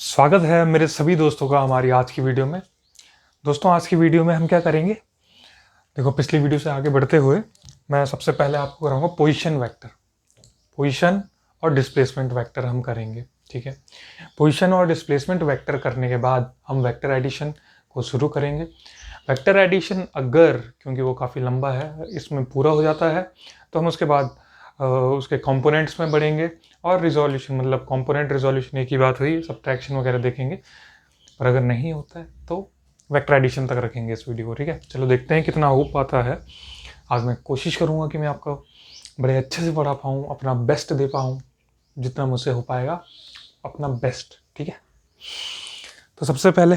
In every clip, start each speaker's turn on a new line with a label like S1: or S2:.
S1: स्वागत है मेरे सभी दोस्तों का हमारी आज की वीडियो में। दोस्तों, आज की वीडियो में हम क्या करेंगे, देखो पिछली वीडियो से आगे बढ़ते हुए मैं सबसे पहले आपको कराऊंगा पोजीशन वेक्टर। पोजीशन और डिस्प्लेसमेंट वेक्टर हम करेंगे, ठीक है। पोजीशन और डिस्प्लेसमेंट वेक्टर करने के बाद हम वेक्टर एडिशन को शुरू करेंगे। वेक्टर एडिशन अगर, क्योंकि वो काफ़ी लंबा है, इसमें पूरा हो जाता है तो हम उसके बाद उसके कंपोनेंट्स में बढ़ेंगे और रिजोल्यूशन, मतलब कंपोनेंट रिजोल्यूशन एक ही बात हुई, सब्ट्रैक्शन वगैरह देखेंगे। पर अगर नहीं होता है तो वेक्टर एडिशन तक रखेंगे इस वीडियो को, ठीक है। चलो देखते हैं कितना हो पाता है। आज मैं कोशिश करूँगा कि मैं आपको बड़े अच्छे से पढ़ा पाऊँ, अपना बेस्ट दे पाऊँ, जितना मुझसे हो पाएगा अपना बेस्ट, ठीक है। तो सबसे पहले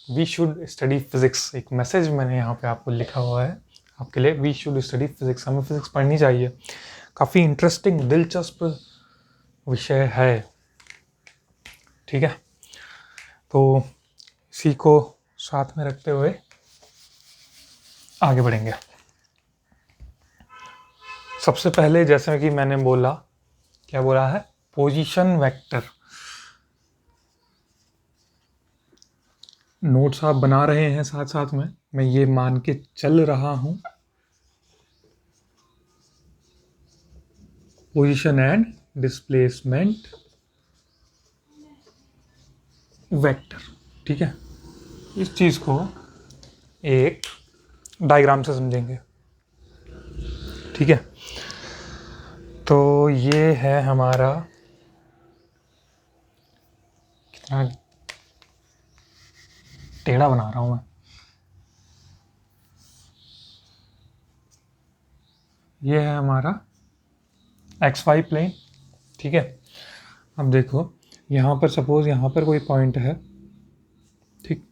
S1: वी शुड स्टडी फिजिक्स, एक मैसेज मैंने यहाँ पे आपको लिखा हुआ है आपके लिए। वी शुड स्टडी फिजिक्स, हमें फिजिक्स पढ़नी चाहिए। काफ़ी इंटरेस्टिंग, दिलचस्प विषय है, ठीक है। तो इसी को साथ में रखते हुए आगे बढ़ेंगे। सबसे पहले जैसे कि मैंने बोला, क्या बोला है, पोजीशन वेक्टर। नोट्स आप बना रहे हैं साथ साथ में, मैं ये मान के चल रहा हूं, पोजीशन एंड डिस्प्लेसमेंट वेक्टर, ठीक है। इस चीज को एक डायग्राम से समझेंगे, ठीक है। तो ये है हमारा, कितना टेढ़ा बना रहा हूं मैं, ये है हमारा XY प्लेन, ठीक है। अब देखो यहाँ पर सपोज यहाँ पर कोई पॉइंट है, ठीक।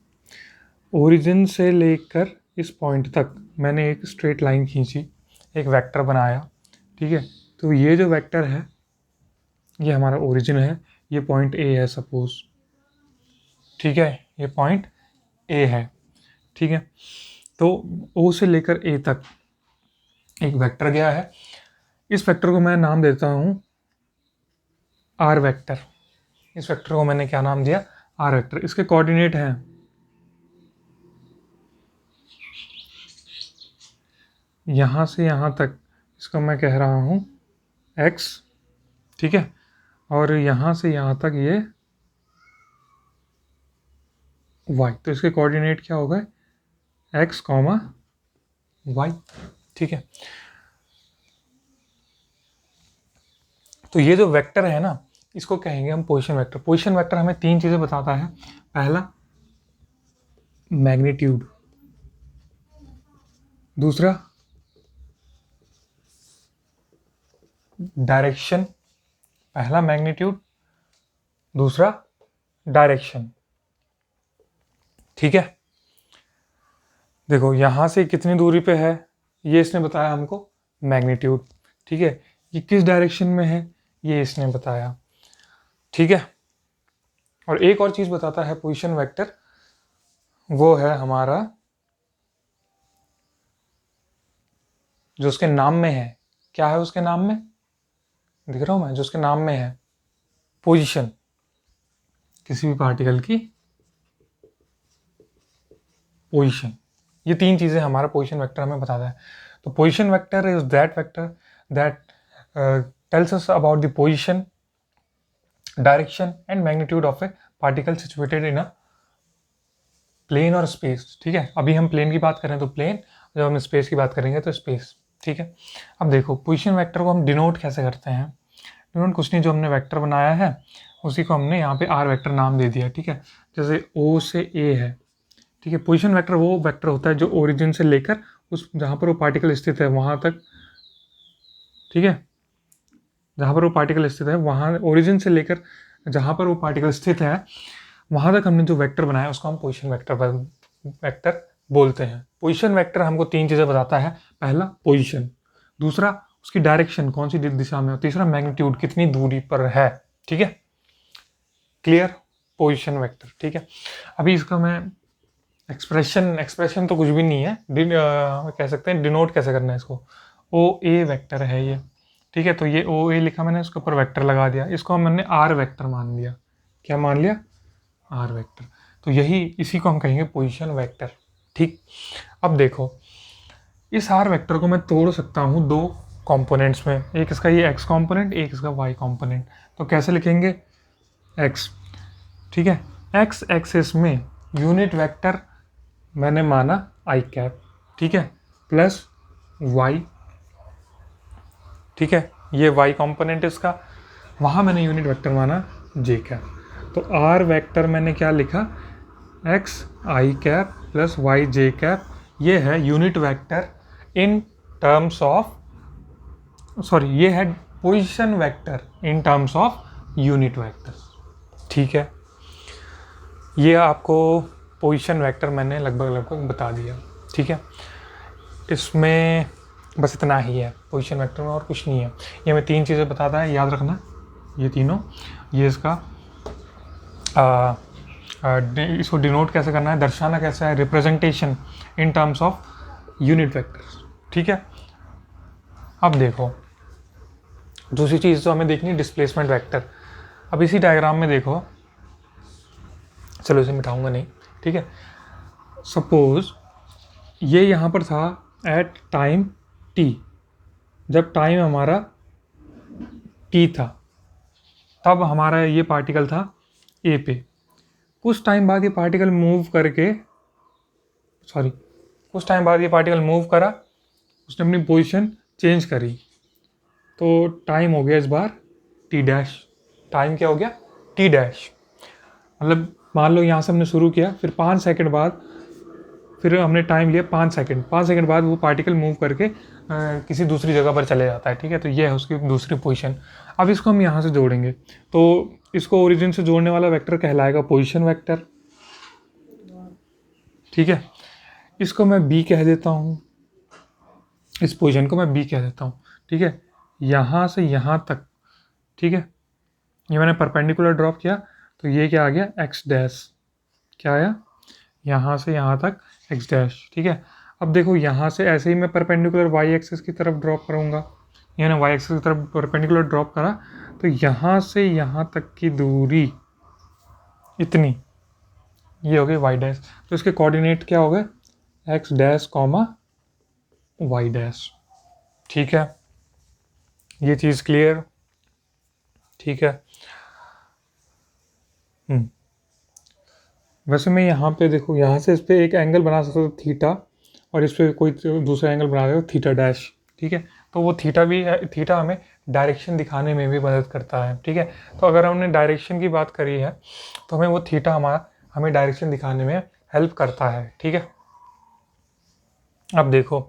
S1: ओरिजिन से लेकर इस पॉइंट तक मैंने एक स्ट्रेट लाइन खींची, एक वेक्टर बनाया, ठीक है। तो ये जो वेक्टर है ये हमारा ओरिजिन है, ये पॉइंट ए है सपोज, ठीक है। ये पॉइंट ए है, ठीक है। तो ओ से लेकर ए तक एक वेक्टर गया है। इस वेक्टर को मैं नाम देता हूँ आर वेक्टर। इस वेक्टर को मैंने क्या नाम दिया, आर वेक्टर। इसके कोऑर्डिनेट हैं यहाँ से यहाँ तक, इसको मैं कह रहा हूँ x, ठीक है। और यहाँ से यहाँ तक ये y। तो इसके कोऑर्डिनेट क्या होगा, x, y, ठीक है। तो ये जो वेक्टर है ना, इसको कहेंगे हम पोजीशन वेक्टर। पोजीशन वेक्टर हमें तीन चीजें बताता है। पहला मैग्नीट्यूड, दूसरा डायरेक्शन, पहला मैग्नीट्यूड, दूसरा डायरेक्शन, ठीक है। देखो यहाँ से कितनी दूरी पे है, ये इसने बताया हमको मैग्नीट्यूड, ठीक है। ये किस डायरेक्शन में है, ये इसने बताया, ठीक है। और एक और चीज बताता है पोजीशन वेक्टर, वो है हमारा जो उसके नाम में है। क्या है उसके नाम में, दिख रहा हूं मैं, जो उसके नाम में है, पोजीशन, किसी भी पार्टिकल की पोजीशन। ये तीन चीजें हमारा पोजीशन वेक्टर हमें बताता है। तो position vector is that vector that tells us about the position, direction and magnitude of a particle situated in a plane और स्पेस, ठीक है। अभी हम प्लेन की बात करें तो प्लेन, जब हम स्पेस की बात करेंगे तो स्पेस, ठीक है। अब देखो पोजीशन वेक्टर को हम डिनोट कैसे करते हैं। डिनोट कुछ नहीं, जो हमने वेक्टर बनाया है उसी को हमने यहाँ पे आर वेक्टर नाम दे दिया, ठीक है। जैसे ओ से ए है, ठीक है। पोजीशन वेक्टर वो वेक्टर होता है जो ओरिजिन से लेकर उस जहाँ पर वो पार्टिकल स्थित है वहाँ तक, ठीक है। जहाँ पर वो पार्टिकल स्थित है वहाँ, ओरिजिन से लेकर जहाँ पर वो पार्टिकल स्थित है वहाँ तक हमने जो वेक्टर बनाया उसको हम पोजीशन वेक्टर बोलते हैं। पोजीशन वेक्टर हमको तीन चीज़ें बताता है। पहला पोजीशन, दूसरा उसकी डायरेक्शन कौन सी दिशा में, तीसरा मैग्नीट्यूड कितनी दूरी पर है, ठीक है। क्लियर, पोजीशन वेक्टर, ठीक है। अभी इसका मैं एक्सप्रेशन तो कुछ भी नहीं है, कह सकते हैं डिनोट कैसे करना है इसको। ओ ए वेक्टर है ये, ठीक है। तो ये ओ ए लिखा मैंने, इसके ऊपर वेक्टर लगा दिया, इसको हमने आर वेक्टर मान लिया। क्या मान लिया, आर वेक्टर। तो यही इसी को हम कहेंगे पोजीशन वेक्टर। ठीक, अब देखो इस आर वेक्टर को मैं तोड़ सकता हूँ दो कंपोनेंट्स में, एक इसका ये एक्स कंपोनेंट, एक इसका वाई कंपोनेंट। तो कैसे लिखेंगे, एक्स, ठीक है, एक्स एक्सिस में यूनिट वेक्टर मैंने माना आई कैप, ठीक है, प्लस वाई, ठीक है, ये वाई कंपोनेंट इसका, वहाँ मैंने यूनिट वेक्टर माना जे कैप। तो आर वेक्टर मैंने क्या लिखा, x i cap plus y j cap, ये है unit vector in terms of, sorry ये है position vector in terms of unit vector. ठीक है, ये आपको पोजीशन वेक्टर मैंने लगभग बता दिया। ठीक है, इसमें बस इतना ही है पोजीशन वेक्टर में, और कुछ नहीं है। ये मैं तीन चीज़ें बताता है, याद रखना ये तीनों। ये इसका इसको डिनोट कैसे करना है, दर्शाना कैसे है, representation in terms of unit vectors. ठीक है, अब देखो दूसरी चीज़ तो हमें देखनी है डिस्प्लेसमेंट वेक्टर। अब इसी डायग्राम में देखो, चलो इसे मिटाऊंगा नहीं, ठीक है, सपोज ये यहाँ पर था एट टाइम t, जब टाइम हमारा t था तब हमारा ये पार्टिकल था a पे। कुछ टाइम बाद ये पार्टिकल मूव करके, सॉरी कुछ टाइम बाद ये पार्टिकल मूव करा, उसने अपनी पोजीशन चेंज करी, तो टाइम हो गया इस बार t डैश। टाइम क्या हो गया, t डैश। मतलब मान लो यहाँ से हमने शुरू किया, फिर 5 सेकंड बाद फिर हमने टाइम लिया 5 सेकंड, 5 सेकंड बाद वो पार्टिकल मूव करके किसी दूसरी जगह पर चले जाता है। ठीक है, तो ये है उसकी दूसरी पोजीशन। अब इसको हम यहाँ से जोड़ेंगे, तो इसको ओरिजिन से जोड़ने वाला वेक्टर कहलाएगा पोजीशन वेक्टर। ठीक है, इसको मैं बी कह देता हूँ, इस पोजीशन को मैं बी कह देता हूँ। ठीक है, यहाँ से यहाँ तक, ठीक है, ये मैंने परपेंडिकुलर ड्रॉप किया, तो ये क्या आ गया, एक्स डैश। क्या आया, यहाँ से यहाँ तक एक्स डैश। ठीक है, अब देखो यहाँ से ऐसे ही मैं परपेंडिकुलर वाई एक्सिस की तरफ ड्रॉप करूँगा, यानी वाई एक्सिस की तरफ परपेंडिकुलर ड्रॉप करा, तो यहाँ से यहाँ तक की दूरी इतनी, ये हो गई वाई डैश। तो इसके कोऑर्डिनेट क्या हो गए, x dash comma y dash. ठीक है, ये चीज़ क्लियर। ठीक है, वैसे मैं यहाँ पे देखो, यहाँ से इस पर एक एंगल बना सकता हूँ थीटा, और इस पर कोई दूसरा एंगल बना देगा थीटा डैश। ठीक है, तो वो थीटा भी, थीटा हमें डायरेक्शन दिखाने में भी मदद करता है। ठीक है, तो अगर हमने डायरेक्शन की बात करी है तो हमें वो थीटा हमें डायरेक्शन दिखाने में हेल्प करता है। ठीक है, अब देखो,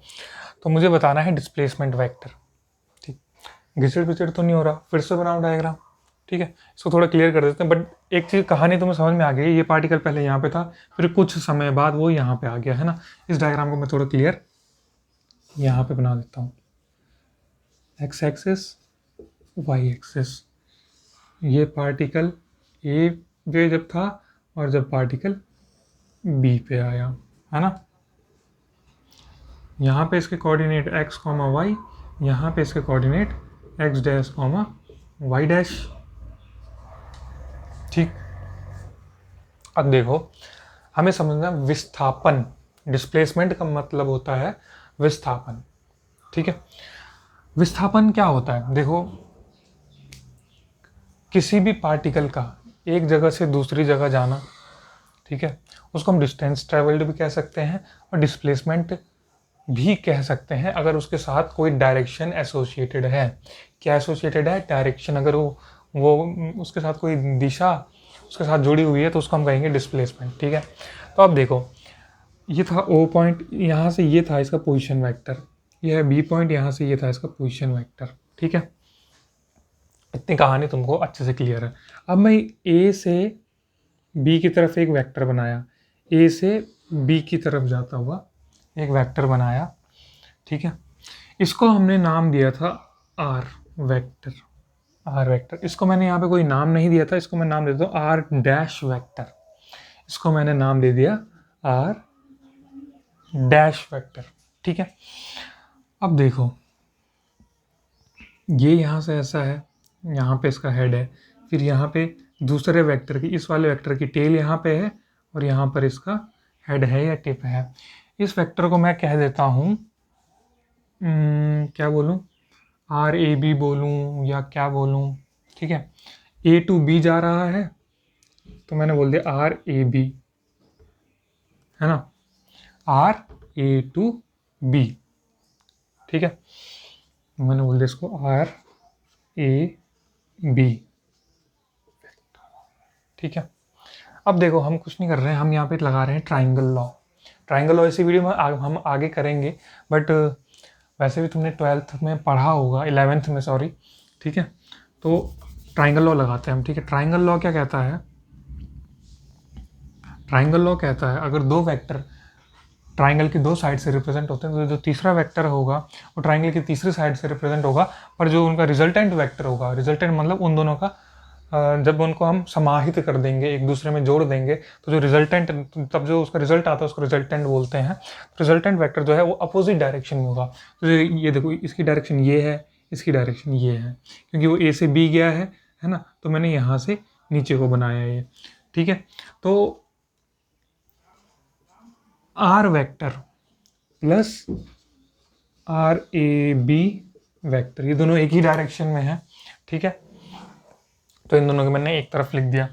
S1: तो मुझे बताना है डिस्प्लेसमेंट वेक्टर। ठीक, घिसड़ पिचड़ तो नहीं हो रहा, फिर से बनाओ डायग्राम। ठीक है, इसको थोड़ा क्लियर कर देते हैं, बट एक चीज़ कहानी तुम्हें समझ में आ गई, ये पार्टिकल पहले यहाँ पे था, फिर कुछ समय बाद वो यहाँ पे आ गया, है ना। इस डायग्राम को मैं थोड़ा क्लियर यहाँ पे बना देता हूँ, एक्स एक्सिस वाई एक्सिस, ये पार्टिकल ए पे जब था और जब पार्टिकल बी पे आया, है ना। यहाँ पे इसके कोऑर्डिनेट एक्स कॉमा वाई, यहाँ पे इसके coordinate x dash comma y dash. ठीक, अब देखो हमें समझना विस्थापन, डिस्प्लेसमेंट का मतलब होता है विस्थापन। ठीक है, विस्थापन क्या होता है, देखो किसी भी पार्टिकल का एक जगह से दूसरी जगह जाना, ठीक है, उसको हम डिस्टेंस ट्रेवल्ड भी कह सकते हैं और डिस्प्लेसमेंट भी कह सकते हैं, अगर उसके साथ कोई डायरेक्शन एसोसिएटेड है। क्या एसोसिएटेड है, डायरेक्शन। अगर वो उसके साथ कोई दिशा उसके साथ जुड़ी हुई है तो उसको हम कहेंगे डिस्प्लेसमेंट। ठीक है, तो अब देखो ये था ओ पॉइंट, यहाँ से ये था इसका पोजीशन वेक्टर, ये है बी पॉइंट, यहाँ से ये था इसका पोजीशन वेक्टर। ठीक है, इतनी कहानी तुमको अच्छे से क्लियर है। अब मैं ए से बी की तरफ एक वेक्टर बनाया, ए से बी की तरफ जाता हुआ एक वेक्टर बनाया। ठीक है, इसको हमने नाम दिया था आर वेक्टर, आर वेक्टर। इसको मैंने यहाँ पे कोई नाम नहीं दिया था, इसको मैं नाम देता हूँ आर डैश वेक्टर। इसको मैंने नाम दे दिया आर डैश वेक्टर। ठीक है, अब देखो ये यहाँ से ऐसा है, यहाँ पे इसका हेड है, फिर यहाँ पे दूसरे वेक्टर की, इस वाले वेक्टर की टेल यहाँ पे है और यहाँ पर इसका हेड है या टिप है। इस वेक्टर को मैं कह देता हूँ क्या बोलूँ, आर ए बी बोलूँ या क्या बोलूँ, ठीक है। ए टू बी जा रहा है तो मैंने बोल दिया आर ए बी, है ना, आर ए टू बी, ठीक है। मैंने बोल दिया इसको आर ए बी, ठीक है। अब देखो हम कुछ नहीं कर रहे हैं, हम यहाँ पे लगा रहे हैं ट्राइंगल लॉ। ट्राइंगल लॉ इसी वीडियो में हम आगे करेंगे, बट वैसे भी तुमने 12th में पढ़ा होगा, 11th में सॉरी, ठीक है। तो ट्राइंगल लॉ लगाते हैं हम, ठीक है। ट्राइंगल लॉ क्या कहता है, ट्राइंगल लॉ कहता है अगर दो वेक्टर ट्राइंगल की दो साइड से रिप्रेजेंट होते हैं तो जो तीसरा वेक्टर होगा वो ट्राइंगल की तीसरी साइड से रिप्रेजेंट होगा, पर जो उनका रिजल्टेंट वेक्टर होगा, रिजल्टेंट मतलब उन दोनों का जब उनको हम समाहित कर देंगे, एक दूसरे में जोड़ देंगे, तो जो रिजल्टेंट, तब जो उसका रिजल्ट आता है उसको रिजल्टेंट बोलते हैं। रिजल्टेंट वेक्टर जो है वो अपोजिट डायरेक्शन में होगा। तो ये देखो, इसकी डायरेक्शन ये है, इसकी डायरेक्शन ये है, क्योंकि वो ए से बी गया है ना, तो मैंने यहाँ से नीचे को बनाया ये, ठीक है। तो r vector plus r a b vector, ये दोनों एक ही डायरेक्शन में है, ठीक है। तो इन दोनों को मैंने एक तरफ लिख दिया।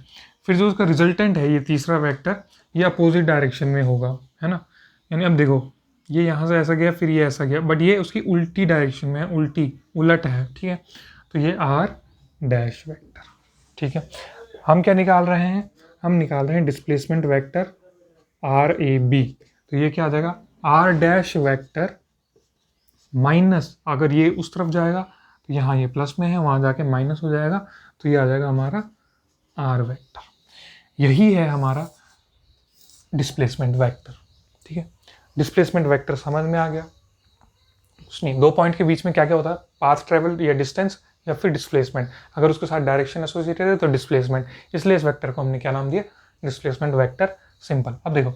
S1: फिर जो उसका रिजल्टेंट है ये तीसरा वेक्टर, ये अपोजिट डायरेक्शन में होगा, है ना। यानी अब देखो ये यहाँ से ऐसा गया, फिर ये ऐसा गया, बट ये उसकी उल्टी डायरेक्शन में है, उलट है, ठीक है। तो ये आर डैश वेक्टर, ठीक है। हम क्या निकाल रहे हैं, हम निकाल रहे हैं displacement vector r a b. तो ये क्या आ जाएगा, आर डैश वेक्टर माइनस, अगर ये उस तरफ जाएगा तो यहाँ ये प्लस में है, वहाँ जाके माइनस हो जाएगा, तो ये आ जाएगा हमारा आर वेक्टर। यही है हमारा डिस्प्लेसमेंट वेक्टर, ठीक है। डिस्प्लेसमेंट वेक्टर समझ में आ गया। कुछ नहीं, दो पॉइंट के बीच में क्या क्या होता है, पाथ ट्रेवल या डिस्टेंस या फिर डिस्प्लेसमेंट। अगर उसके साथ डायरेक्शन एसोसिएटेड है तो डिस्प्लेसमेंट, इसलिए इस वेक्टर को हमने क्या नाम दिया, डिस्प्लेसमेंट वेक्टर, सिंपल। अब देखो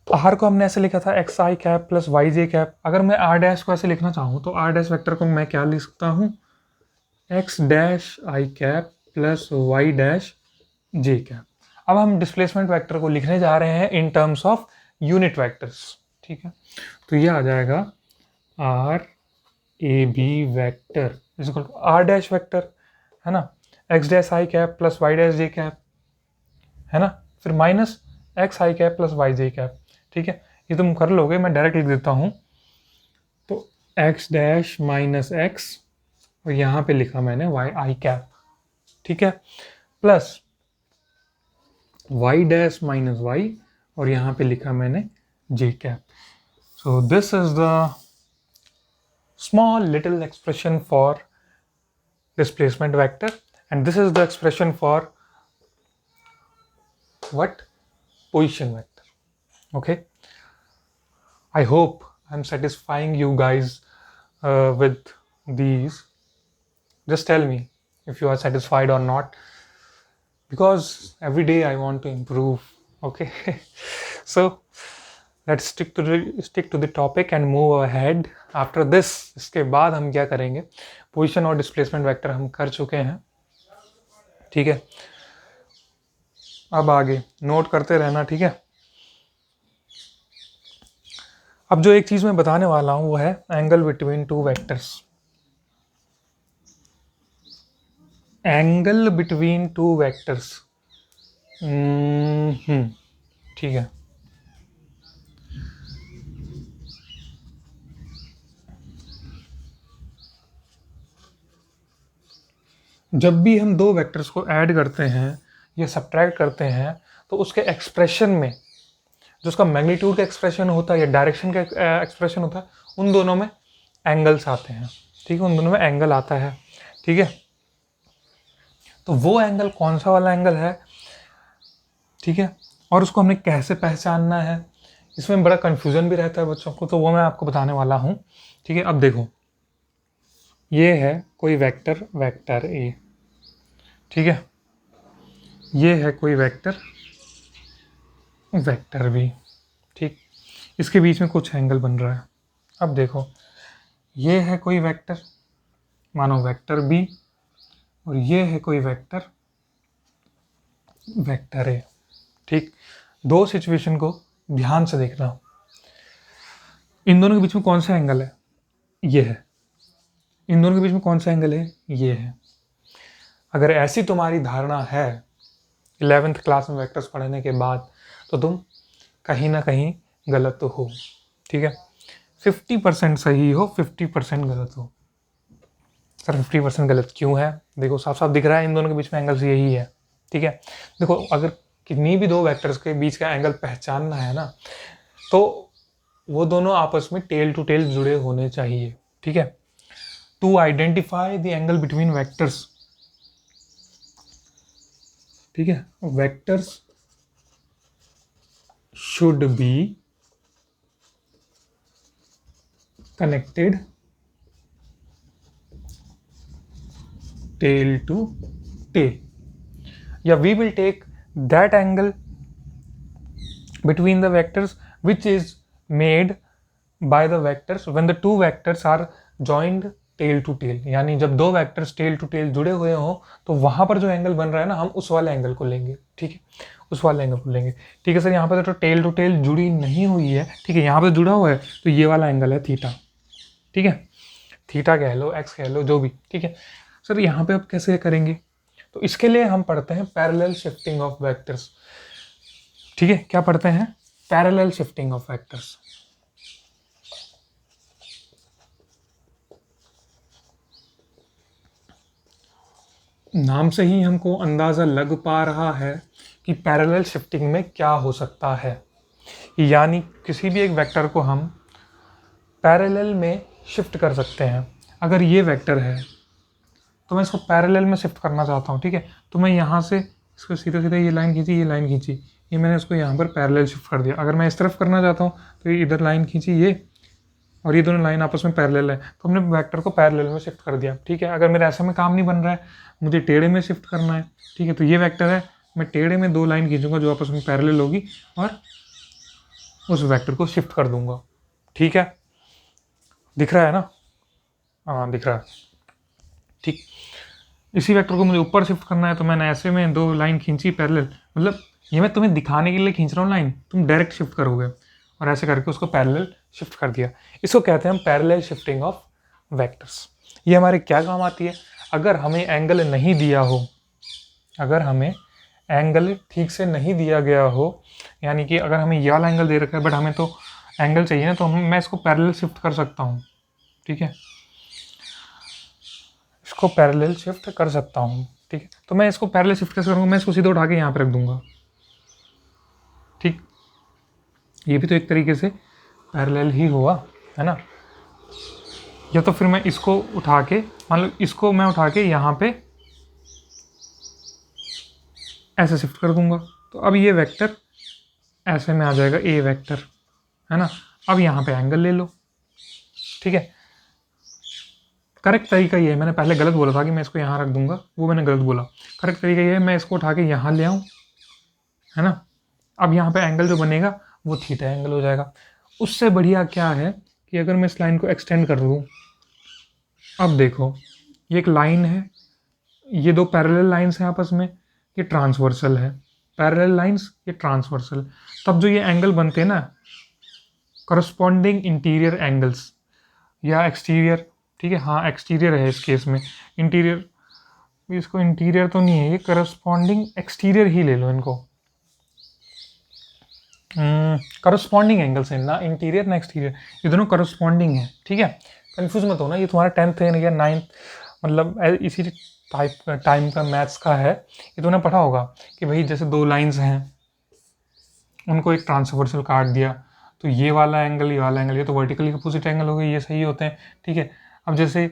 S1: आर को हमने ऐसे लिखा था x i cap plus y j cap. अगर मैं आर डैश को ऐसे लिखना चाहूँ तो आर डैश वेक्टर को मैं क्या लिख सकता हूँ, x dash i cap plus Y dash j cap. अब हम डिस्प्लेसमेंट वेक्टर को लिखने जा रहे हैं in terms of unit vectors, ठीक है। तो ये आ जाएगा r a b vector is equal to r dash vector, है ना, x dash i cap plus Y dash j cap, है ना, फिर minus x i cap plus y j cap, ठीक है। ये तुम कर लोगे, मैं डायरेक्ट लिख देता हूँ। तो एक्स डैश माइनस एक्स और यहाँ पे लिखा मैंने वाई आई कैप, ठीक है, plus Y dash minus Y और यहाँ पे लिखा मैंने J cap. So this is the small little expression for displacement vector and this is the expression for what, position vector. Okay, I hope I'm satisfying you guys with these. Just tell me if you are satisfied or not, because every day I want to improve. Okay, so let's stick to the topic and move ahead. After this, इसके बाद हम क्या करेंगे, position और displacement vector हम कर चुके हैं, ठीक है। अब आगे नोट करते रहना, ठीक है। अब जो एक चीज मैं बताने वाला हूं वो है angle between two vectors. Angle between two vectors, ठीक है। जब भी हम दो वेक्टर्स को ऐड करते हैं या सब्ट्रैक्ट करते हैं तो उसके एक्सप्रेशन में जो उसका मैग्नीट्यूड का एक्सप्रेशन होता है या डायरेक्शन का एक्सप्रेशन होता है, उन दोनों में एंगल्स आते हैं, ठीक है, उन दोनों में एंगल आता है, ठीक है। तो वो एंगल कौन सा वाला एंगल है, ठीक है, और उसको हमने कैसे पहचानना है, इसमें बड़ा कन्फ्यूजन भी रहता है बच्चों को, तो वो मैं आपको बताने वाला हूँ, ठीक है। अब देखो ये है कोई वेक्टर, वेक्टर ए, ठीक है, ये है कोई वेक्टर, वेक्टर बी, ठीक, इसके बीच में कुछ एंगल बन रहा है। अब देखो ये है कोई वेक्टर, मानो वेक्टर बी, और ये है कोई वेक्टर वेक्टर है। ठीक, दो सिचुएशन को ध्यान से देखना। इन दोनों के बीच में कौन सा एंगल है? ये है। इन दोनों के बीच में कौन सा एंगल है? ये है। अगर ऐसी तुम्हारी धारणा है 11th क्लास में वेक्टर्स पढ़ने के बाद, तो तुम कहीं ना कहीं गलत तो हो। ठीक है, 50% सही हो, 50% गलत हो। सर 50% गलत क्यों है? देखो साफ साफ दिख रहा है, इन दोनों के बीच में एंगल्स यही है। ठीक है, देखो अगर कितनी भी दो वेक्टर्स के बीच का एंगल पहचानना है ना, तो वो दोनों आपस में टेल टू टेल जुड़े होने चाहिए। ठीक है, to identify the angle between vectors, ठीक है, vectors should be connected tail to tail, या we will take that angle between the vectors which is made by the vectors when the two vectors are joined tail to tail। यानी जब दो vectors tell to tell जुड़े हुए हों तो वहां पर जो एंगल बन रहा है ना, हम उस वाले एंगल को लेंगे। ठीक है, उस वाले एंगल को लेंगे। ठीक है सर, यहाँ पर तो टेल टू टेल जुड़ी नहीं हुई है। ठीक है, यहाँ पर जुड़ा हुआ है, तो ये वाला एंगल है थीटा। ठीक है, थीटा कह लो, एक्स कह लो, जो भी। ठीक है सर, यहाँ पे अब कैसे करेंगे? तो इसके लिए हम पढ़ते हैं पैरेलल शिफ्टिंग ऑफ वेक्टर्स। ठीक है, क्या पढ़ते हैं? Parallel shifting of vectors. नाम से ही हमको अंदाजा लग पा रहा है कि पैरेलल शिफ्टिंग में क्या हो सकता है। यानी किसी भी एक वेक्टर को हम पैरेलल में शिफ्ट कर सकते हैं। अगर ये वेक्टर है तो मैं इसको पैरेलल में शिफ्ट करना चाहता हूँ। ठीक है, तो मैं यहाँ से इसको सीधा सीधा ये लाइन खींची, ये लाइन खींची, ये मैंने इसको यहाँ पर पैरेलल शिफ्ट कर दिया। अगर मैं इस तरफ करना चाहता हूँ तो ये इधर लाइन खींची ये, और ये दोनों लाइन आपस में पैरेलल है, तो हमने वेक्टर को पैरेलल में शिफ्ट कर दिया। ठीक है, अगर मेरा ऐसे में काम नहीं बन रहा है, मुझे टेढ़े में शिफ्ट करना है। ठीक है, तो ये वेक्टर है, मैं टेढ़े में दो लाइन खींचूंगा जो आपस में पैरेलल होगी और उस वेक्टर को शिफ्ट कर दूंगा। ठीक है, दिख रहा है ना? हाँ दिख रहा है। ठीक, इसी वेक्टर को मुझे ऊपर शिफ्ट करना है, तो मैंने ऐसे में दो लाइन खींची पैरेलल। मतलब ये मैं तुम्हें दिखाने के लिए खींच रहा हूँ लाइन, तुम डायरेक्ट शिफ्ट करोगे, और ऐसे करके उसको पैरेलल शिफ्ट कर दिया। इसको कहते हैं हम पैरेलल शिफ्टिंग ऑफ वेक्टर्स। ये हमारे क्या काम आती है? अगर हमें एंगल नहीं दिया हो, अगर हमें एंगल ठीक से नहीं दिया गया हो, यानी कि अगर हमें ये वाला एंगल दे रखा है बट हमें तो एंगल चाहिए ना, तो मैं इसको पैरेलल शिफ्ट कर सकता हूँ। ठीक है, इसको पैरेलल शिफ्ट कर सकता हूँ। ठीक है, तो मैं इसको पैरेलल शिफ्ट कैसे करूँगा? मैं इसको सीधे उठा के यहाँ पे रख दूंगा। ठीक, ये भी तो एक तरीके से पैरेलल ही हुआ, है ना? या तो फिर मैं इसको उठा के, मान लो इसको मैं उठा के यहाँ पे ऐसे शिफ्ट कर दूंगा, तो अब ये वेक्टर ऐसे में आ जाएगा, ए वेक्टर, है ना? अब यहाँ पे एंगल ले लो। ठीक है, करेक्ट तरीका ये है, मैंने पहले गलत बोला था कि मैं इसको यहाँ रख दूंगा, वो मैंने गलत बोला। करेक्ट तरीका ये है, मैं इसको उठा के यहाँ ले आऊँ, है ना? अब यहाँ पे एंगल जो बनेगा वो थीटा एंगल हो जाएगा। उससे बढ़िया क्या है कि अगर मैं इस लाइन को एक्सटेंड कर दूँ, अब देखो ये एक लाइन है, ये दो पैरेलल लाइंस हैं आपस में, ये ट्रांसवर्सल है, पैरेलल लाइंस, ये ट्रांसवर्सल। तब जो ये एंगल बनते हैं ना, करस्पॉन्डिंग इंटीरियर एंगल्स या एक्सटीरियर, ठीक है, हाँ एक्सटीरियर है इस केस में, इंटीरियर, इसको इंटीरियर तो नहीं है, ये करस्पॉन्डिंग एक्सटीरियर ही ले लो इनको। करस्पॉन्डिंग एंगल्स है, ना इंटीरियर ना एक्सटीरियर, ये दोनों करस्पॉन्डिंग है। ठीक है, कंफ्यूज मत होना, ये तुम्हारा 10th या 9th मतलब इसी टाइम का मैथ्स का है। ये तुमने पढ़ा होगा कि भाई जैसे दो लाइंस हैं, उनको एक ट्रांसवर्सल काट दिया, तो ये वाला एंगल, ये वाला एंगल, ये तो वर्टिकली अपोजिट एंगल हो गए, ये सही होते हैं। ठीक है, अब जैसे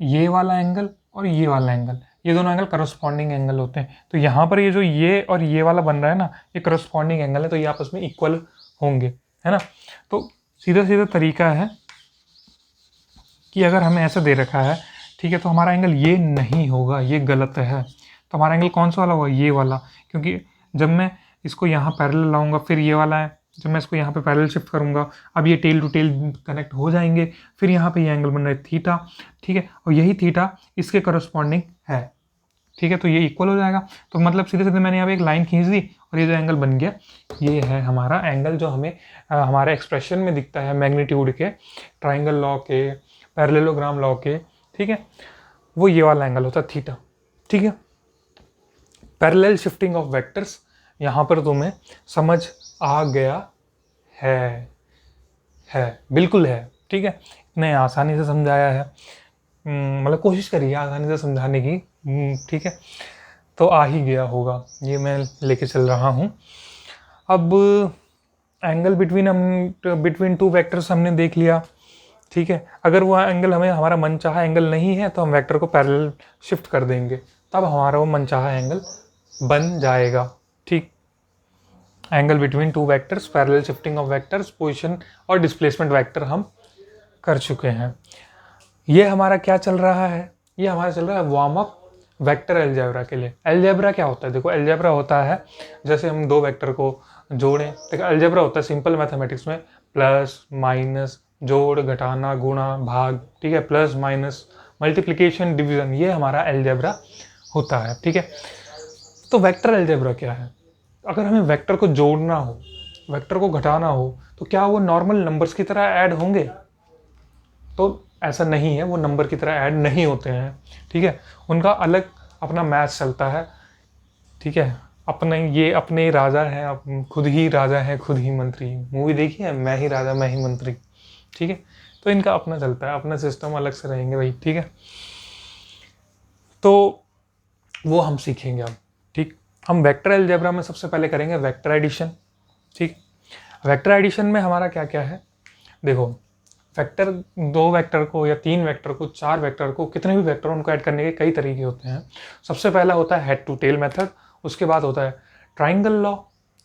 S1: ये वाला एंगल और ये वाला एंगल, ये दोनों एंगल करस्पॉन्डिंग एंगल होते हैं। तो यहाँ पर ये जो ये और ये वाला बन रहा है ना, ये करस्पॉन्डिंग एंगल है, तो ये आपस में इक्वल होंगे, है ना? तो सीधा सीधा तरीका है कि अगर हमें ऐसा दे रखा है, ठीक है, तो हमारा एंगल ये नहीं होगा, ये गलत है। तो हमारा एंगल कौन सा वाला होगा? ये वाला, क्योंकि जब मैं इसको यहाँ पैरेलल लाऊंगा, फिर ये वाला है, जब मैं इसको यहाँ पे पैरेलल शिफ्ट करूँगा, अब ये टेल टू टेल कनेक्ट हो जाएंगे, फिर यहाँ पे ये एंगल बन रहा है थीटा। ठीक है, और यही थीटा इसके करस्पॉन्डिंग है। ठीक है, तो ये इक्वल हो जाएगा। तो मतलब सीधे सीधे मैंने यहाँ पे एक लाइन खींच दी और ये जो एंगल बन गया ये है हमारा एंगल जो हमें हमारे एक्सप्रेशन में दिखता है मैग्नीट्यूड के, ट्राइंगल लॉ के, पैरेललोग्राम लॉ के, ठीक है, वो ये वाला एंगल होता है थीटा। ठीक है, पैरेलल शिफ्टिंग ऑफ वेक्टर्स यहाँ पर तुम्हें समझ आ गया है बिल्कुल है। ठीक है, इतने आसानी से समझाया है, मतलब कोशिश करिए आसानी से समझाने की। ठीक है, तो आ ही गया होगा, ये मैं लेके चल रहा हूँ। अब एंगल बिटवीन टू वेक्टर्स हमने देख लिया। ठीक है, अगर वो एंगल हमें हमारा मनचाहा एंगल नहीं है तो हम वेक्टर को पैरेलल शिफ्ट कर देंगे, तब हमारा वो मनचाहा एंगल बन जाएगा। ठीक, angle between two vectors, parallel shifting of vectors, position और डिस्प्लेसमेंट वेक्टर हम कर चुके हैं। ये हमारा क्या चल रहा है, ये हमारा चल रहा है वार्म अप वेक्टर अलजेब्रा के लिए। अलजेब्रा क्या होता है, देखो अलजेब्रा होता है जैसे हम दो वेक्टर को जोड़ें। देखो अलजेब्रा होता है सिंपल मैथमेटिक्स में प्लस माइनस, जोड़ घटाना गुणा भाग, ठीक है, प्लस माइनस, मल्टीप्लिकेशन डिवीजन, ये हमारा अलजेब्रा होता है। ठीक है, तो वेक्टर अलजेब्रा क्या है, अगर हमें वेक्टर को जोड़ना हो, वेक्टर को घटाना हो, तो क्या वो नॉर्मल नंबर्स की तरह ऐड होंगे? तो ऐसा नहीं है, वो नंबर की तरह ऐड नहीं होते हैं। ठीक है, उनका अलग अपना मैथ चलता है। ठीक है, अपने राजा हैं, खुद ही राजा है खुद ही मंत्री, मूवी देखी है, मैं ही राजा मैं ही मंत्री। ठीक है, तो इनका अपना चलता है, अपना सिस्टम अलग से रहेंगे भाई। ठीक है, तो वो हम सीखेंगे अब। ठीक, हम वेक्टर अलजेब्रा में सबसे पहले करेंगे वेक्टर एडिशन। ठीक, वेक्टर एडिशन में हमारा क्या क्या है, देखो वेक्टर, दो वेक्टर को या तीन वेक्टर को, चार वेक्टर को, कितने भी वेक्टर उनको ऐड करने के कई तरीके होते हैं। सबसे पहला होता है हेड टू टेल मेथड, उसके बाद होता है triangle law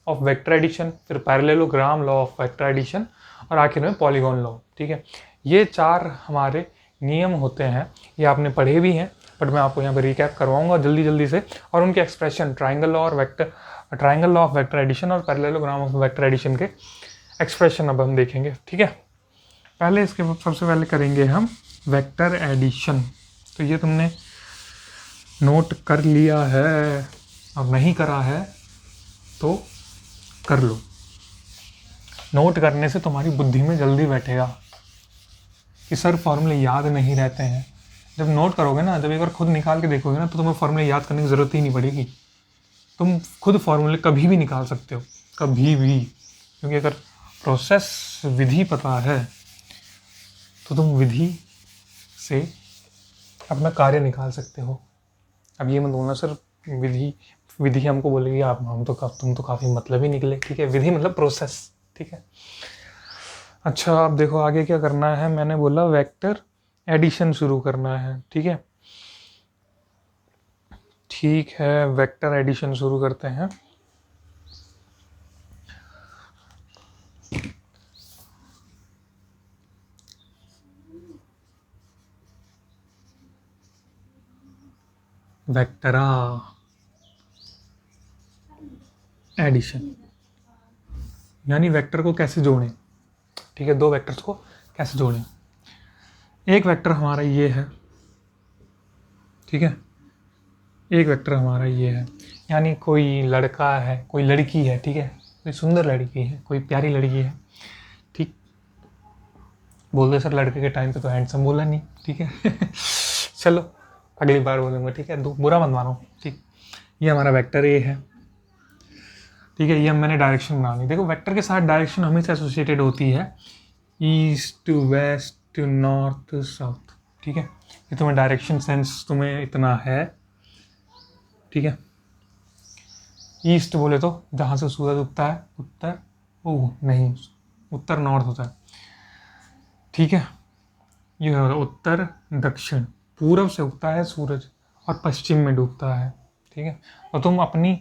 S1: of vector addition, फिर parallelogram law of vector addition और आखिर में पॉलीगॉन लॉ। ठीक है, ये चार हमारे नियम होते हैं, ये आपने पढ़े भी हैं, बट मैं आपको यहाँ पर रिकैप करवाऊंगा जल्दी जल्दी से। और उनके expression triangle law of vector addition और पैरेललोग्राम ऑफ वेक्टर एडिशन के एक्सप्रेशन अब हम देखेंगे। ठीक है, पहले इसके सबसे पहले करेंगे हम वेक्टर एडिशन। तो ये तुमने नोट कर लिया है और नहीं करा है तो कर लो, नोट करने से तुम्हारी बुद्धि में जल्दी बैठेगा कि सर फॉर्मूले याद नहीं रहते हैं। जब नोट करोगे ना, जब एक बार खुद निकाल के देखोगे ना, तो तुम्हें फॉर्मूले याद करने की ज़रूरत ही नहीं पड़ेगी। तुम खुद फॉर्मूले कभी भी निकाल सकते हो, कभी भी, क्योंकि अगर प्रोसेस विधि पता है तो तुम विधि से अपना कार्य निकाल सकते हो। अब ये मत बोलना सर विधि हमको बोलेगी आप तुम तो काफ़ी मतलब ही निकले। ठीक है, विधि मतलब प्रोसेस। ठीक है, अच्छा अब देखो आगे क्या करना है, मैंने बोला वेक्टर एडिशन शुरू करना है। ठीक है, ठीक है, वेक्टर एडिशन शुरू करते हैं। वेक्टरा एडिशन यानी वेक्टर को कैसे जोड़ें। ठीक है, दो वेक्टर्स को कैसे जोड़ें। एक वेक्टर हमारा ये है, ठीक है, एक वेक्टर हमारा ये है, यानी कोई लड़का है, कोई लड़की है, ठीक है, कोई सुंदर लड़की है, कोई प्यारी लड़की है। ठीक, बोल दे सर लड़के के टाइम पे तो हैंडसम बोला नहीं। ठीक है चलो अगली बार बोलूँगा। ठीक है, बुरा मत मानो। ठीक, ये हमारा वेक्टर ए है। ठीक है, ये मैंने डायरेक्शन बना ली। देखो वेक्टर के साथ डायरेक्शन हमेशा एसोसिएटेड होती है, east to west to north south. ठीक है, ये तुम्हें डायरेक्शन सेंस तुम्हें इतना है। ठीक है, ईस्ट बोले तो जहाँ से सूरज उगता है, उत्तर, ओह नहीं, उत्तर नॉर्थ होता है। ठीक है, ये होगा उत्तर दक्षिण, पूरब से उगता है सूरज और पश्चिम में डूबता है। ठीक है, और तुम अपनी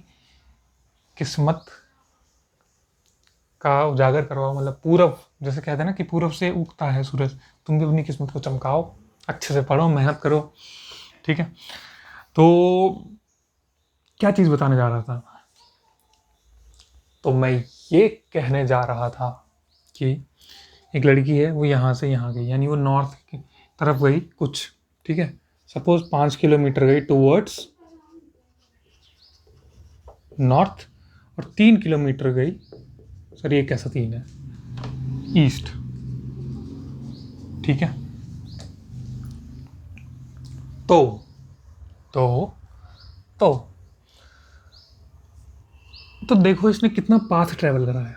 S1: किस्मत का उजागर करवाओ, मतलब पूरब, जैसे कहते हैं ना कि पूरब से उगता है सूरज, तुम भी अपनी किस्मत को चमकाओ, अच्छे से पढ़ो, मेहनत करो। ठीक है, तो क्या चीज़ बताने जा रहा था, तो मैं ये कहने जा रहा था कि एक लड़की है, वो यहाँ से यहाँ गई, यानी वो नॉर्थ की तरफ गई कुछ। ठीक है, सपोज 5 किलोमीटर गई टूवर्ड्स नॉर्थ, और 3 किलोमीटर गई, सर ये कैसा 3 है, ईस्ट। ठीक है, तो तो तो तो देखो इसने कितना पाथ ट्रेवल करा है,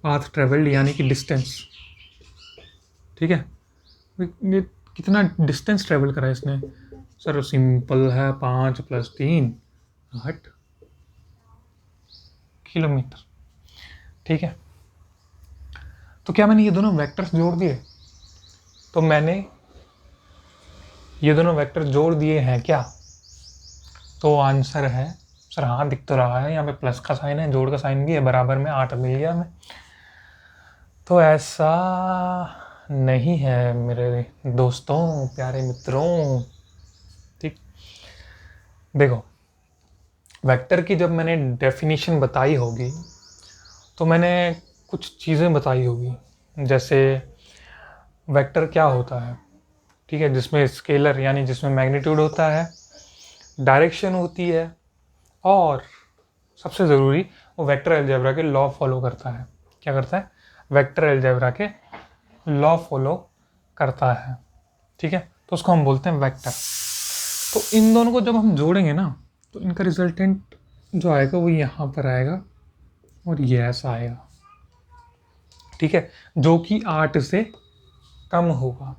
S1: पाथ ट्रेवल्ड यानी कि डिस्टेंस। ठीक है, ये कितना डिस्टेंस ट्रेवल करा है इसने, सर सिंपल है, 5 + 3 8 किलोमीटर। ठीक है, तो क्या मैंने ये दोनों वेक्टर्स जोड़ दिए, तो मैंने ये दोनों वेक्टर जोड़ दिए हैं क्या, तो आंसर है, सर हाँ दिख तो रहा है, यहाँ पे प्लस का साइन है, जोड़ का साइन भी है, बराबर में 8 मिल गया हमें। तो ऐसा नहीं है मेरे दोस्तों, प्यारे मित्रों। ठीक, देखो वेक्टर की जब मैंने डेफिनेशन बताई होगी तो मैंने कुछ चीज़ें बताई होगी, जैसे वेक्टर क्या होता है, ठीक है, जिसमें स्केलर यानी जिसमें मैग्नीट्यूड होता है, डायरेक्शन होती है, और सबसे ज़रूरी वो वेक्टर अलजेब्रा के लॉ फॉलो करता है। क्या करता है, वेक्टर अलजेब्रा के लॉ फॉलो करता है। ठीक है, तो उसको हम बोलते हैं वेक्टर। तो इन दोनों को जब हम जोड़ेंगे ना, तो इनका रिजल्टेंट जो आएगा वो यहाँ पर आएगा और ये ऐसा आएगा। ठीक है, जो कि 8 से कम होगा,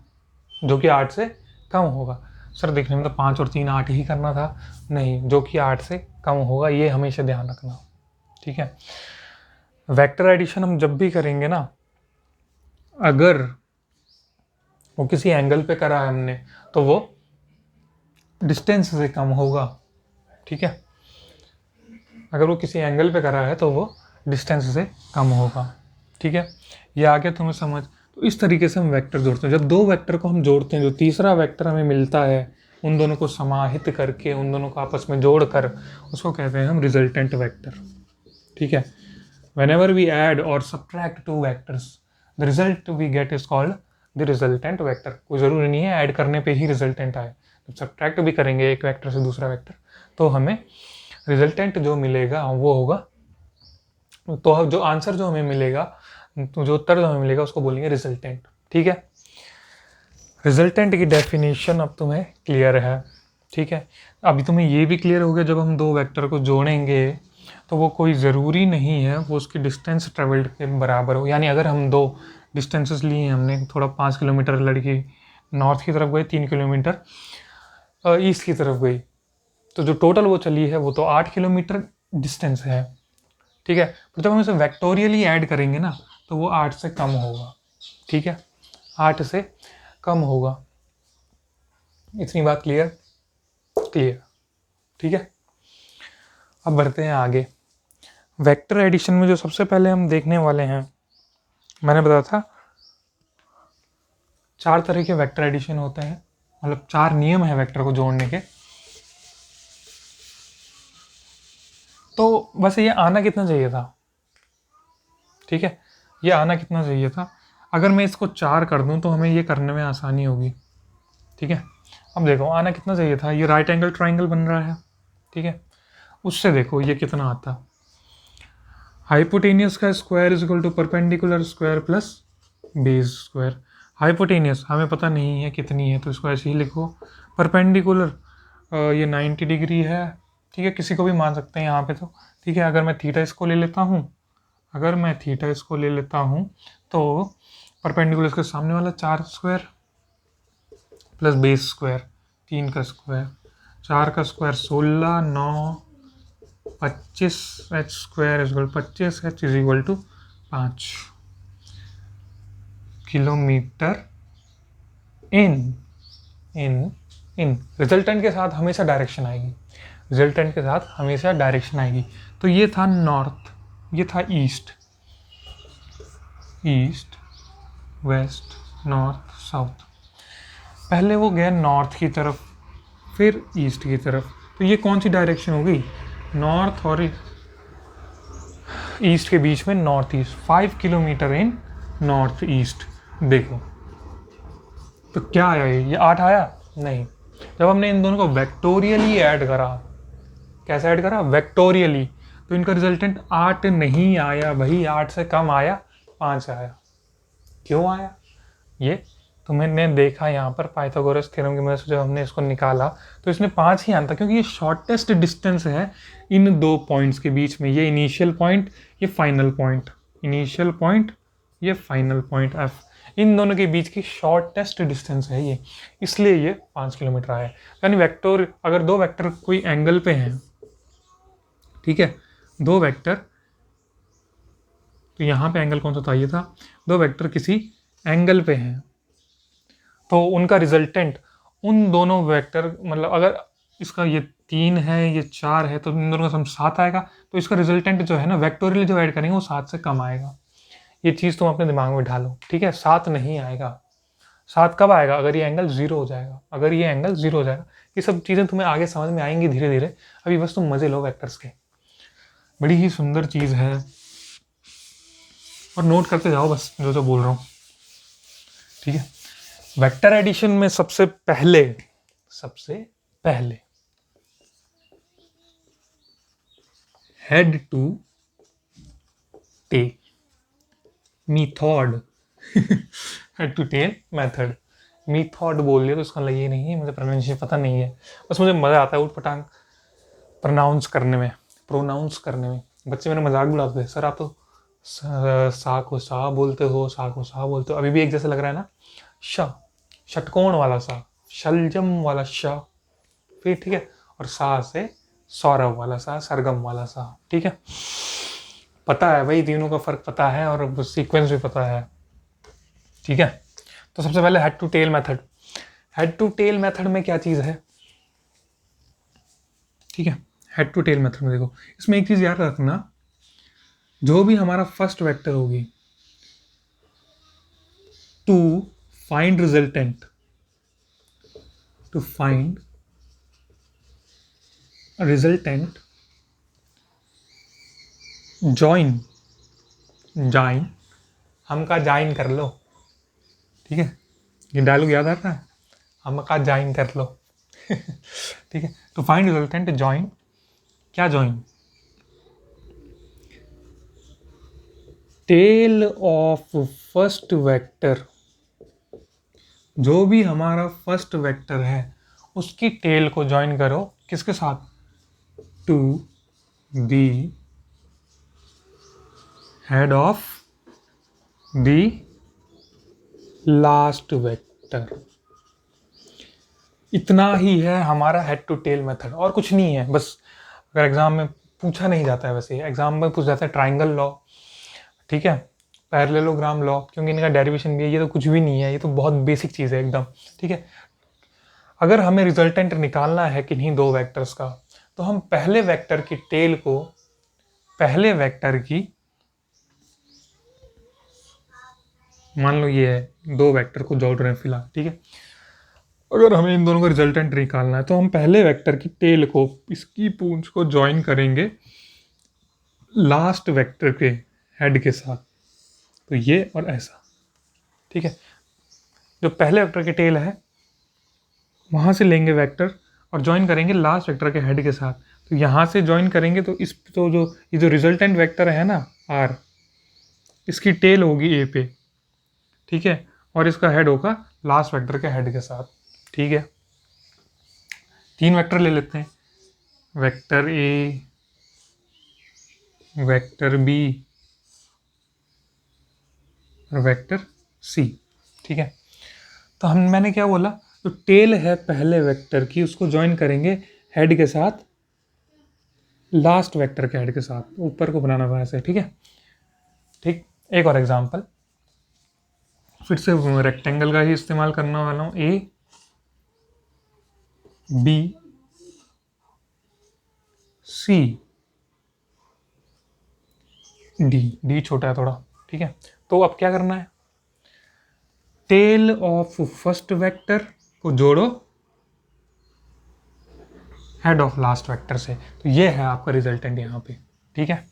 S1: जो कि 8 से कम होगा। सर देखने में तो 5 और 3 8 ही करना था, नहीं, जो कि 8 से कम होगा, ये हमेशा ध्यान रखना। ठीक है, वेक्टर एडिशन हम जब भी करेंगे ना, अगर वो किसी एंगल पे करा है हमने, तो वो डिस्टेंस से कम होगा। ठीक है, अगर वो किसी एंगल पे करा है तो वो डिस्टेंस से कम होगा। ठीक है, ये आ गया तुम्हें समझ। तो इस तरीके से हम वेक्टर जोड़ते हैं। जब दो वेक्टर को हम जोड़ते हैं, जो तीसरा वेक्टर हमें मिलता है, उन दोनों को समाहित करके, उन दोनों को आपस में जोड़कर, उसको कहते हैं हम रिजल्टेंट वेक्टर। ठीक है, whenever we add or subtract two vectors, the result we get is called the resultant vector। कोई ज़रूरी नहीं है ऐड करने पे ही रिजल्टेंट आए, जब सब्ट्रैक्ट भी करेंगे एक वेक्टर से दूसरा वेक्टर, तो हमें रिजल्टेंट जो मिलेगा वो होगा, तो जो आंसर जो हमें मिलेगा, तो जो उत्तर जो हमें मिलेगा उसको बोलेंगे रिजल्टेंट। ठीक है, रिजल्टेंट की डेफिनेशन अब तुम्हें क्लियर है। ठीक है, अभी तुम्हें ये भी क्लियर हो गया, जब हम दो वेक्टर को जोड़ेंगे तो वो कोई ज़रूरी नहीं है वो उसकी डिस्टेंस ट्रेवल्ड के बराबर हो। यानी अगर हम दो डिस्टेंसेस लिए हैं हमने, थोड़ा 5 किलोमीटर लड़की नॉर्थ की तरफ गई, 3 किलोमीटर ईस्ट की तरफ गई, तो जो टोटल वो चली है वो तो 8 किलोमीटर डिस्टेंस है। ठीक है, पर जब हम इसे वेक्टोरियली ऐड करेंगे ना, तो वो 8 से कम होगा। ठीक है, 8 से कम होगा। इतनी बात क्लियर? क्लियर। ठीक है, अब बढ़ते हैं आगे। वेक्टर एडिशन में जो सबसे पहले हम देखने वाले हैं, मैंने बताया था 4 तरह के वेक्टर एडिशन होते हैं, मतलब 4 नियम है वेक्टर को जोड़ने के। तो वैसे ये आना कितना चाहिए था? ठीक है, ये आना कितना चाहिए था? अगर मैं इसको 4 कर दूं तो हमें ये करने में आसानी होगी। ठीक है, अब देखो आना कितना चाहिए था, ये राइट एंगल ट्राइंगल बन रहा है। ठीक है, उससे देखो ये कितना आता, हाइपोटेनियस का square is equal to perpendicular square plus base square. Hypotenuse हमें पता नहीं है कितनी है, तो इसको ऐसे ही लिखो। परपेंडिकुलर ये 90 डिग्री है। ठीक है, किसी को भी मान सकते हैं यहाँ पे तो। ठीक है, अगर मैं थीटा इसको ले लेता हूँ, अगर मैं थीटा इसको ले लेता हूँ, तो परपेंडिकुलर इसके सामने वाला 4 स्क्वायर प्लस बेस स्क्वायर 3 का स्क्वायर, 4 का square 16, 9 25, h square is equal 25, h is equal to 5 kilometre इन इन इन। रिजल्टेंट के साथ हमेशा डायरेक्शन आएगी, रिजल्टेंट के साथ हमेशा डायरेक्शन आएगी। तो ये था नॉर्थ, ये था east, east west north south. पहले वो गया नॉर्थ की तरफ, फिर ईस्ट की तरफ। तो ये कौन सी डायरेक्शन हो गई? नॉर्थ और ईस्ट के बीच में नॉर्थ ईस्ट, 5 किलोमीटर इन नॉर्थ ईस्ट। देखो तो क्या आया, ये 8 आया? नहीं, जब हमने इन दोनों को वेक्टोरियली ऐड करा कैसे ऐड करा, वेक्टोरियली। तो इनका रिजल्टेंट 8 नहीं आया भाई, 8 से कम आया, 5 आया। क्यों आया ये, तो मैंने देखा यहाँ पर पाइथागोरस थ्योरम की मदद से जब हमने इसको निकाला तो इसमें 5 ही आना था, क्योंकि ये शॉर्टेस्ट डिस्टेंस है इन दो पॉइंट्स के बीच में। ये इनिशियल पॉइंट, ये फाइनल पॉइंट, इनिशियल पॉइंट, ये फाइनल पॉइंट एफ, इन दोनों के बीच की शॉर्टेस्ट डिस्टेंस है ये, इसलिए ये 5 किलोमीटर आया। यानी वेक्टर, अगर दो वेक्टर कोई एंगल पे हैं, ठीक है, दो वेक्टर, तो यहाँ पे एंगल कौन सा था, ये था, दो वेक्टर किसी एंगल पे हैं, तो उनका रिजल्टेंट उन दोनों वेक्टर, मतलब अगर इसका ये 3 है, ये 4 है, तो इन दोनों का सम 7 आएगा, तो इसका रिजल्टेंट जो है ना, वेक्टोरियल जो ऐड करेंगे वो 7 से कम आएगा। ये चीज़ तुम अपने दिमाग में ढालो, ठीक है। 7 नहीं आएगा। 7 कब आएगा, अगर ये एंगल 0 हो जाएगा, अगर ये एंगल 0 हो जाएगा। ये सब चीज़ें तुम्हें आगे समझ में आएंगी धीरे धीरे, अभी बस तुम मजे लो वेक्टर्स के। बड़ी ही सुंदर चीज़ है, और नोट करते जाओ बस जो जो बोल रहा हूँ, ठीक है। वेक्टर एडिशन में सबसे पहले head to tail method head to tail method, method बोल दिया तो इसका मतलब ये नहीं है मुझे प्रोनाउंसिएशन पता नहीं है, बस मुझे मज़ा आता है उठ पटांग प्रोनाउंस करने में, प्रोनाउंस करने में। बच्चे मेरा मजाक भी उड़ाते हैं, सर आप तो सा को सा बोलते हो, सा को सा बोलते हो, अभी भी एक जैसे लग रहा है ना। श, षटकोण वाला सा, शलजम वाला श, फिर ठीक है, और सा से सौरभ वाला सा, सरगम वाला सा, ठीक है। पता है भाई, तीनों का फर्क पता है और सीक्वेंस भी पता है, ठीक है। तो सबसे पहले head to tail method. Head to tail method में क्या चीज़ है, ठीक है। हेड टू टेल मेथड में देखो, इसमें एक चीज़ याद रखना, जो भी हमारा फर्स्ट वेक्टर होगी, to find resultant, to find resultant, join, join, हम का जॉइन कर लो, ठीक है। ये डायलॉग याद आता है, हम का जॉइन कर लो ठीक है। तो फाइंड रिजल्टेंट जॉइन, क्या join, tail of first vector, जो भी हमारा फर्स्ट वेक्टर है उसकी टेल को ज्वाइन करो किसके साथ, to the head of the last vector. इतना ही है हमारा हेड टू टेल मेथड, और कुछ नहीं है। बस अगर एग्जाम में पूछा नहीं जाता है, वैसे एग्जाम में पूछा जाता है ट्राइंगल लॉ, ठीक है, पैरेललोग्राम लॉ, क्योंकि इनका डेरिवेशन भी है। ये तो कुछ भी नहीं है, ये तो बहुत बेसिक चीज़ है एकदम, ठीक है। अगर हमें रिजल्टेंट निकालना है किन्हीं दो वेक्टर्स का, तो हम पहले वेक्टर की टेल को पहले वेक्टर की, मान लो ये है, दो वेक्टर को जोड़ रहे हैं फिलहाल, ठीक है। अगर हमें इन दोनों का रिजल्टेंट निकालना है तो हम पहले वेक्टर की टेल को, इसकी पूंछ को ज्वाइन करेंगे लास्ट वेक्टर के हेड के साथ, तो ये और ऐसा, ठीक है। जो पहले वेक्टर की टेल है वहाँ से लेंगे वेक्टर और ज्वाइन करेंगे लास्ट वेक्टर के हेड के साथ, तो यहाँ से ज्वाइन करेंगे तो इस, तो जो ये जो रिजल्टेंट वेक्टर है ना आर, इसकी टेल होगी ए पे, ठीक है, और इसका हेड होगा लास्ट वेक्टर के हेड के साथ, ठीक है। 3 वेक्टर ले लेते हैं, वेक्टर ए, वेक्टर बी और वेक्टर सी, ठीक है। तो मैंने क्या बोला, तो टेल है पहले वेक्टर की, उसको ज्वाइन करेंगे हेड के साथ, लास्ट वेक्टर के हेड के साथ, ऊपर को बनाना हुआ ऐसे, ठीक है। ठीक, एक और एग्जांपल, फिर से रेक्टेंगल का ही इस्तेमाल करने वाला हूँ। A b c d, d छोटा है थोड़ा, ठीक है। तो अब क्या करना है, टेल ऑफ फर्स्ट वेक्टर को जोड़ो हेड ऑफ लास्ट वेक्टर से, तो ये है आपका रिजल्टेंट यहाँ पे, ठीक है।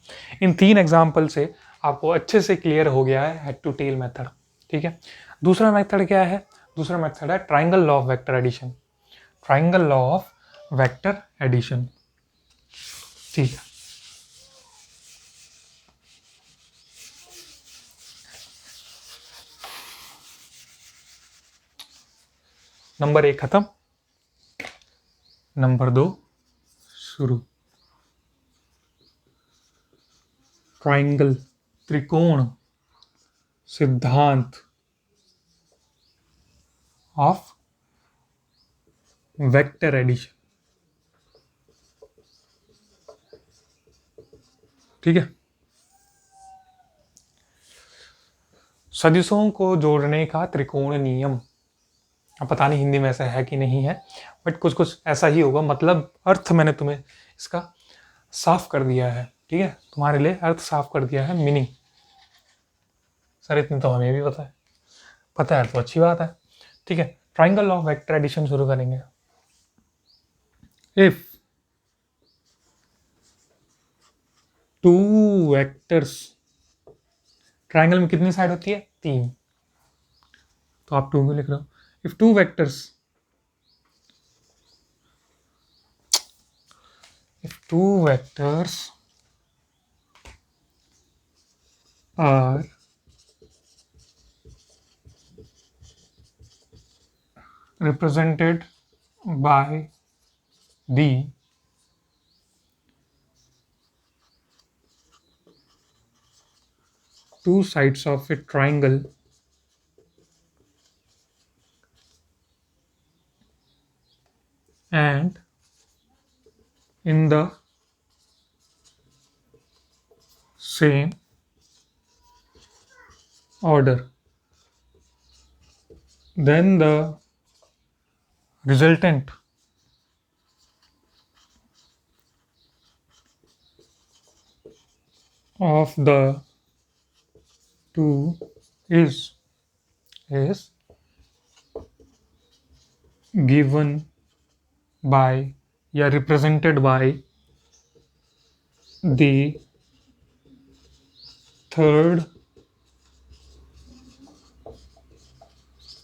S1: इन 3 एग्जाम्पल से आपको अच्छे से क्लियर हो गया है हेड टू टेल मेथड, ठीक है। दूसरा मेथड क्या है, दूसरा मेथड है triangle law of vector addition, triangle law of vector addition. ठीक है, नंबर 1 खत्म, नंबर 2 शुरू। ट्राइंगल, त्रिकोण सिद्धांत ऑफ वेक्टर एडिशन। ठीक है, सदिशों को जोड़ने का त्रिकोण नियम। अब पता नहीं हिंदी में ऐसा है कि नहीं है, बट कुछ कुछ ऐसा ही होगा। मतलब अर्थ मैंने तुम्हें इसका साफ कर दिया है। ठीक है, तुम्हारे लिए अर्थ साफ कर दिया है, मीनिंग। सर इतनी तो हमें भी पता है तो अच्छी बात है। ठीक है, ट्राइंगल ऑफ वेक्टर एडिशन शुरू करेंगे। इफ टू वेक्टर्स, ट्राइंगल में कितनी साइड होती है? 3, तो आप 2 में लिख रहे हो। If two vectors are represented by the two sides of a triangle and in the same order, then the resultant of the two is given by या represented by the third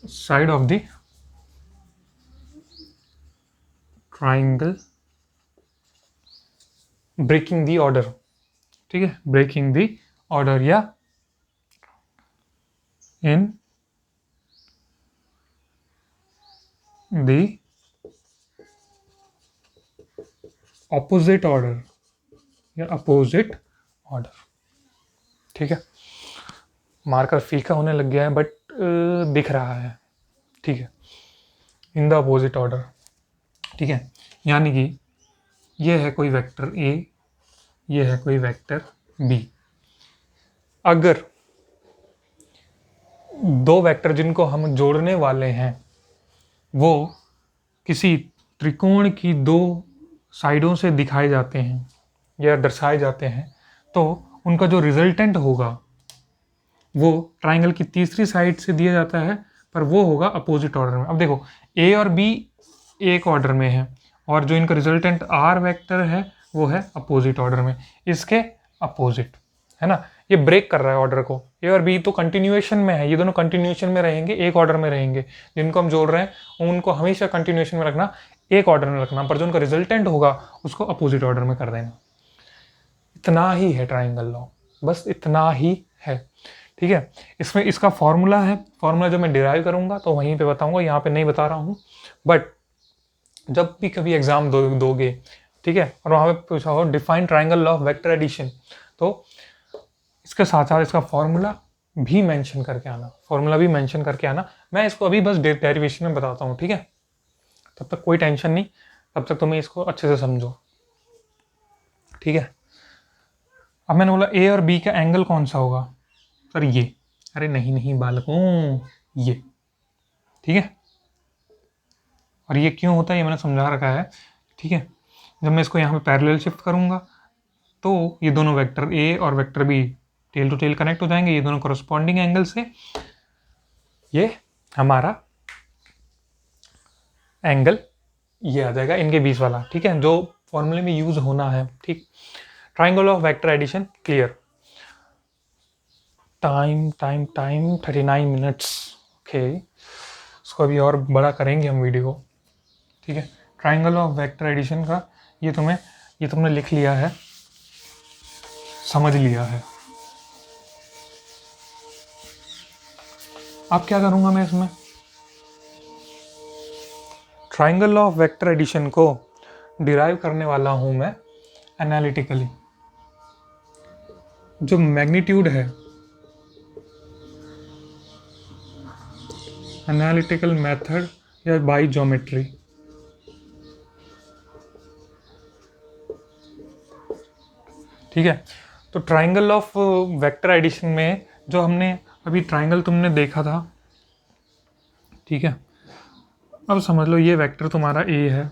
S1: side of the triangle, breaking the order। ठीक है, breaking the order या in the opposite order या opposite order। ठीक है, marker फीका होने लग गया है बट दिख रहा है। ठीक है, इन द अपोजिट ऑर्डर। ठीक है, यानी कि ये है कोई वेक्टर ए, ये है कोई वेक्टर बी। अगर दो वेक्टर जिनको हम जोड़ने वाले हैं वो किसी त्रिकोण की 2 साइडों से दिखाए जाते हैं या दर्शाए जाते हैं, तो उनका जो रिजल्टेंट होगा वो ट्राइंगल की तीसरी साइड से दिया जाता है, पर वो होगा अपोजिट ऑर्डर में। अब देखो, ए और बी एक ऑर्डर में है और जो इनका रिजल्टेंट आर वेक्टर है वो है अपोजिट ऑर्डर में, इसके अपोजिट, है ना। ये ब्रेक कर रहा है ऑर्डर को। ए और बी तो कंटिन्यूएशन में है, ये दोनों कंटिन्यूएशन में रहेंगे, एक ऑर्डर में रहेंगे। जिनको हम जोड़ रहे हैं उनको हमेशा कंटिन्यूएशन में रखना, एक ऑर्डर में रखना, पर जो उनका रिजल्टेंट होगा उसको अपोजिट ऑर्डर में कर देना। इतना ही है ट्राइंगल लॉ, बस इतना ही है। ठीक है, इसमें इसका फॉर्मूला है, फॉर्मूला जो मैं डिराइव करूंगा तो वहीं पे बताऊंगा, यहाँ पे नहीं बता रहा हूँ। बट जब भी कभी एग्जाम दोगे, ठीक है, और वहाँ पे पूछा हो define triangle law of vector addition, तो इसके साथ साथ इसका फॉर्मूला भी मेंशन करके आना, फॉर्मूला भी मेंशन करके आना। मैं इसको अभी बस डेरिवेशन में बताता हूँ, ठीक है। तब तक कोई टेंशन नहीं, तब तक तुम्हें इसको अच्छे से समझो, ठीक है। अब मैंने बोला ए और बी का एंगल कौन सा होगा, सर ये। अरे नहीं नहीं बालकों, ये, ठीक है। और ये क्यों होता है ये मैंने समझा रखा है, ठीक है। जब मैं इसको यहाँ पे पैरेलल शिफ्ट करूँगा तो ये दोनों वेक्टर ए और vector b tail to tail connect हो जाएंगे, ये दोनों कॉरस्पॉन्डिंग एंगल से। ये हमारा एंगल ये आ जाएगा इनके बीच वाला, ठीक है, जो फॉर्मूले में यूज होना है, ठीक। Triangle of vector addition clear. Time 39 minutes, okay. इसको अभी और बड़ा करेंगे हम वीडियो को, ठीक है। ट्राइंगल ऑफ वेक्टर एडिशन का ये तुम्हें ये तुमने लिख लिया है, समझ लिया है। अब क्या करूंगा मैं इसमें, ट्राइंगल ऑफ वेक्टर एडिशन को डिराइव करने वाला हूं मैं एनालिटिकली। जो मैग्नीट्यूड है, एनालिटिकल मेथड या बाय ज्योमेट्री, ठीक है। तो ट्राइंगल ऑफ वेक्टर एडिशन में जो हमने अभी ट्राइंगल तुमने देखा था, ठीक है, अब समझ लो ये वेक्टर तुम्हारा ए है,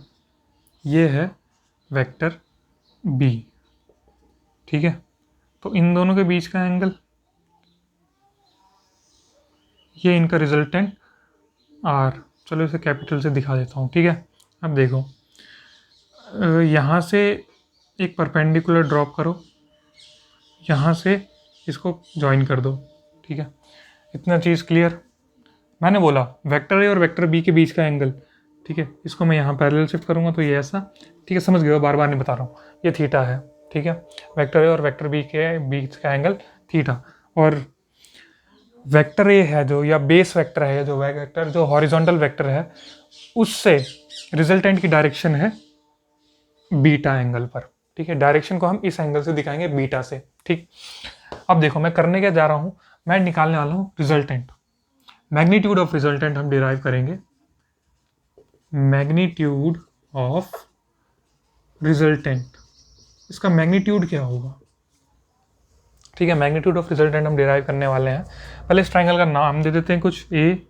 S1: ये है वेक्टर बी, ठीक है। तो इन दोनों के बीच का एंगल, ये इनका रिजल्टेंट आर, चलो इसे कैपिटल से दिखा देता हूँ, ठीक है। अब देखो, यहाँ से एक परपेंडिकुलर ड्रॉप करो, यहाँ से इसको ज्वाइन कर दो, ठीक है। इतना चीज़ क्लियर। मैंने बोला वेक्टर ए और वेक्टर बी के बीच का एंगल, ठीक है, इसको मैं यहाँ पैरेलल शिफ्ट करूँगा तो ये ऐसा, ठीक है, समझ गए हो, बार बार नहीं बता रहा हूँ, ये थीटा है, ठीक है। वेक्टर ए और वेक्टर बी के बीच का एंगल थीटा, और वेक्टर ए है जो, या बेस वेक्टर है जो, वेक्टर जो हॉरिजॉन्टल वेक्टर है, उससे रिजल्टेंट की डायरेक्शन है बीटा एंगल पर, ठीक है। डायरेक्शन को हम इस एंगल से दिखाएंगे, बीटा से, ठीक। अब देखो मैं करने क्या जा रहा हूँ, मैं निकालने वाला हूँ रिजल्टेंट, मैग्नीट्यूड ऑफ रिजल्टेंट हम डिराइव करेंगे, मैग्नीट्यूड ऑफ रिजल्टेंट, इसका मैग्नीट्यूड क्या होगा, ठीक है। मैग्नीट्यूड ऑफ रिजल्टेंट हम डिराइव करने वाले हैं। पहले इस ट्राइंगल का नाम दे देते हैं कुछ, ए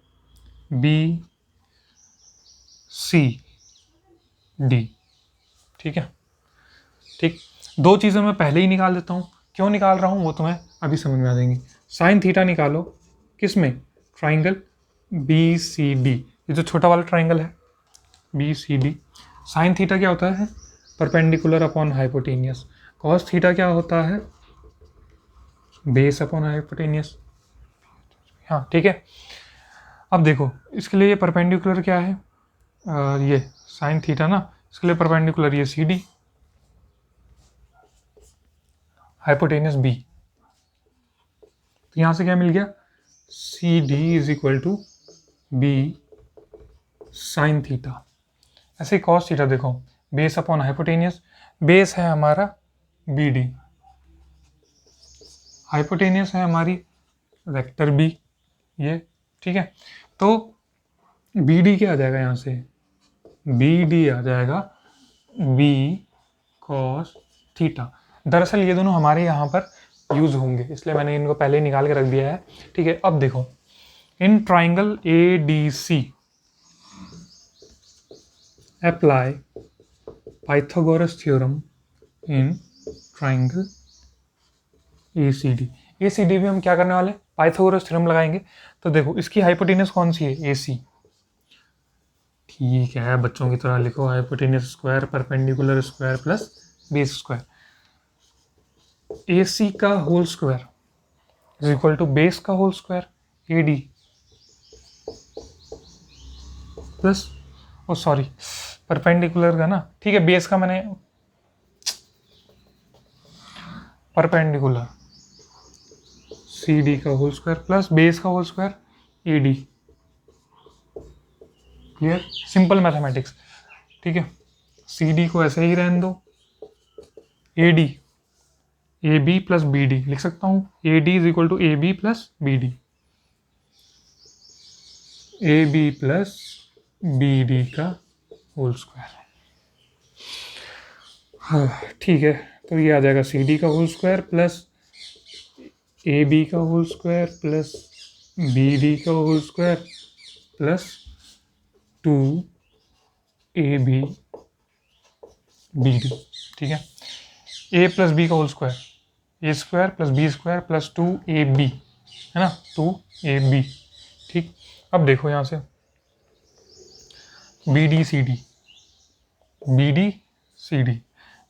S1: बी सी डी, ठीक है, ठीक। दो चीज़ें मैं पहले ही निकाल देता हूँ, क्यों निकाल रहा हूँ वो तुम्हें अभी समझ में आ जाएंगी। साइन थीटा निकालो, किस में, ट्राइंगल बी सी डी, ये जो छोटा वाला ट्राइंगल है b c d. Sine theta क्या होता है, perpendicular upon hypotenuse. Cos theta क्या होता है, बेस अपॉन हाइपोटेनियस, हाँ, ठीक है। अब देखो इसके लिए ये परपेंडिकुलर क्या है, ये साइन थीटा ना, इसके लिए परपेंडिकुलर ये सी डी, हाइपोटेनियस बी, तो यहाँ से क्या मिल गया, c d is equal to b sine theta. ऐसे कॉस थीटा देखो, बेस अपॉन हाइपोटेनियस, बेस है हमारा बी डी, हाइपोटेनियस है हमारी वेक्टर बी, ये, ठीक है। तो बी डी क्या आ जाएगा यहाँ से, बी डी आ जाएगा बी कॉस थीटा। दरअसल ये दोनों हमारे यहाँ पर यूज होंगे, इसलिए मैंने इनको पहले ही निकाल के रख दिया है, ठीक है। अब देखो in triangle a d c apply Pythagoras theorem in triangle a c d. A c d में हम क्या करने वाले, पाइथागोरस थ्योरम लगाएंगे। तो देखो इसकी हाइपोटेनस कौन सी है, ए सी, ठीक है, बच्चों की तरह लिखो, hypotenuse square perpendicular square plus base square, A C का whole square is equal to base का whole square A D plus, oh sorry perpendicular का ना, ठीक है, बेस का मैंने परपेंडिकुलर सी डी का होल स्क्वायर प्लस बेस का whole square A D, clear, simple mathematics, ठीक है। सी डी को ऐसे ही रहने दो, A D A B plus B D लिख सकता हूँ, A D is equal to A B plus B D, A B plus B D का होल स्क्वायर, हाँ ठीक है। तो ये आ जाएगा सी डी का whole square plus A B का whole square plus B D का whole square plus 2 A B B D, ठीक है। ए प्लस बी का whole square, A square plus B square plus 2 A B, है ना, 2 A B, ठीक। अब देखो यहाँ से b d c d, B d c d,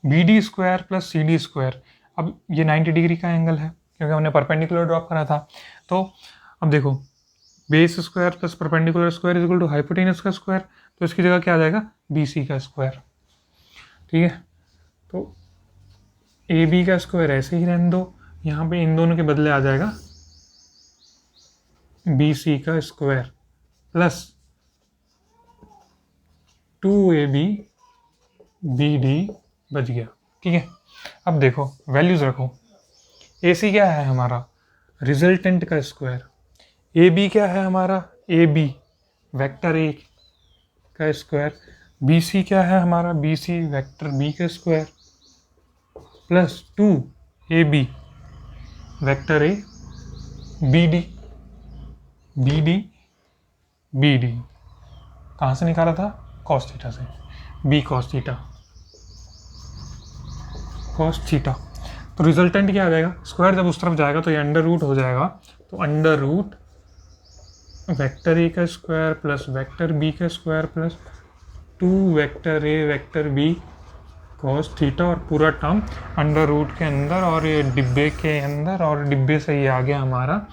S1: B d square plus c d square, अब ये 90 डिग्री का एंगल है क्योंकि हमने परपेंडिकुलर ड्रॉप करा था। तो अब देखो base square plus perpendicular square is equal to hypotenuse का स्क्वायर, तो इसकी जगह क्या आ जाएगा, बी सी का स्क्वायर, ठीक है। तो ए बी का स्क्वायर ऐसे ही रहने दो, यहाँ पे इन दोनों के बदले आ जाएगा बी सी का square plus 2ab B D बच गया। ठीक है, अब देखो वैल्यूज रखो। ए सी क्या है हमारा, रिजल्टेंट का स्क्वायर। ए बी क्या है हमारा, ए बी वैक्टर ए का स्क्वायर। बी सी क्या है हमारा, बी सी वैक्टर बी का square plus 2ab vector A B D B D B D कहाँ से निकाला था, कॉस थीटा से, B cos theta cos theta. तो रिजल्टेंट क्या आ जाएगा, स्क्वायर जब उस तरफ जाएगा तो ये अंडर रूट हो जाएगा, तो अंडर रूट वेक्टर ए का स्क्वायर प्लस वेक्टर बी का स्क्वायर प्लस 2 वेक्टर ए वेक्टर बी कॉस थीटा, और पूरा टर्म अंडर रूट के अंदर और ये डिब्बे के अंदर, और डिब्बे से ये आ गया हमारा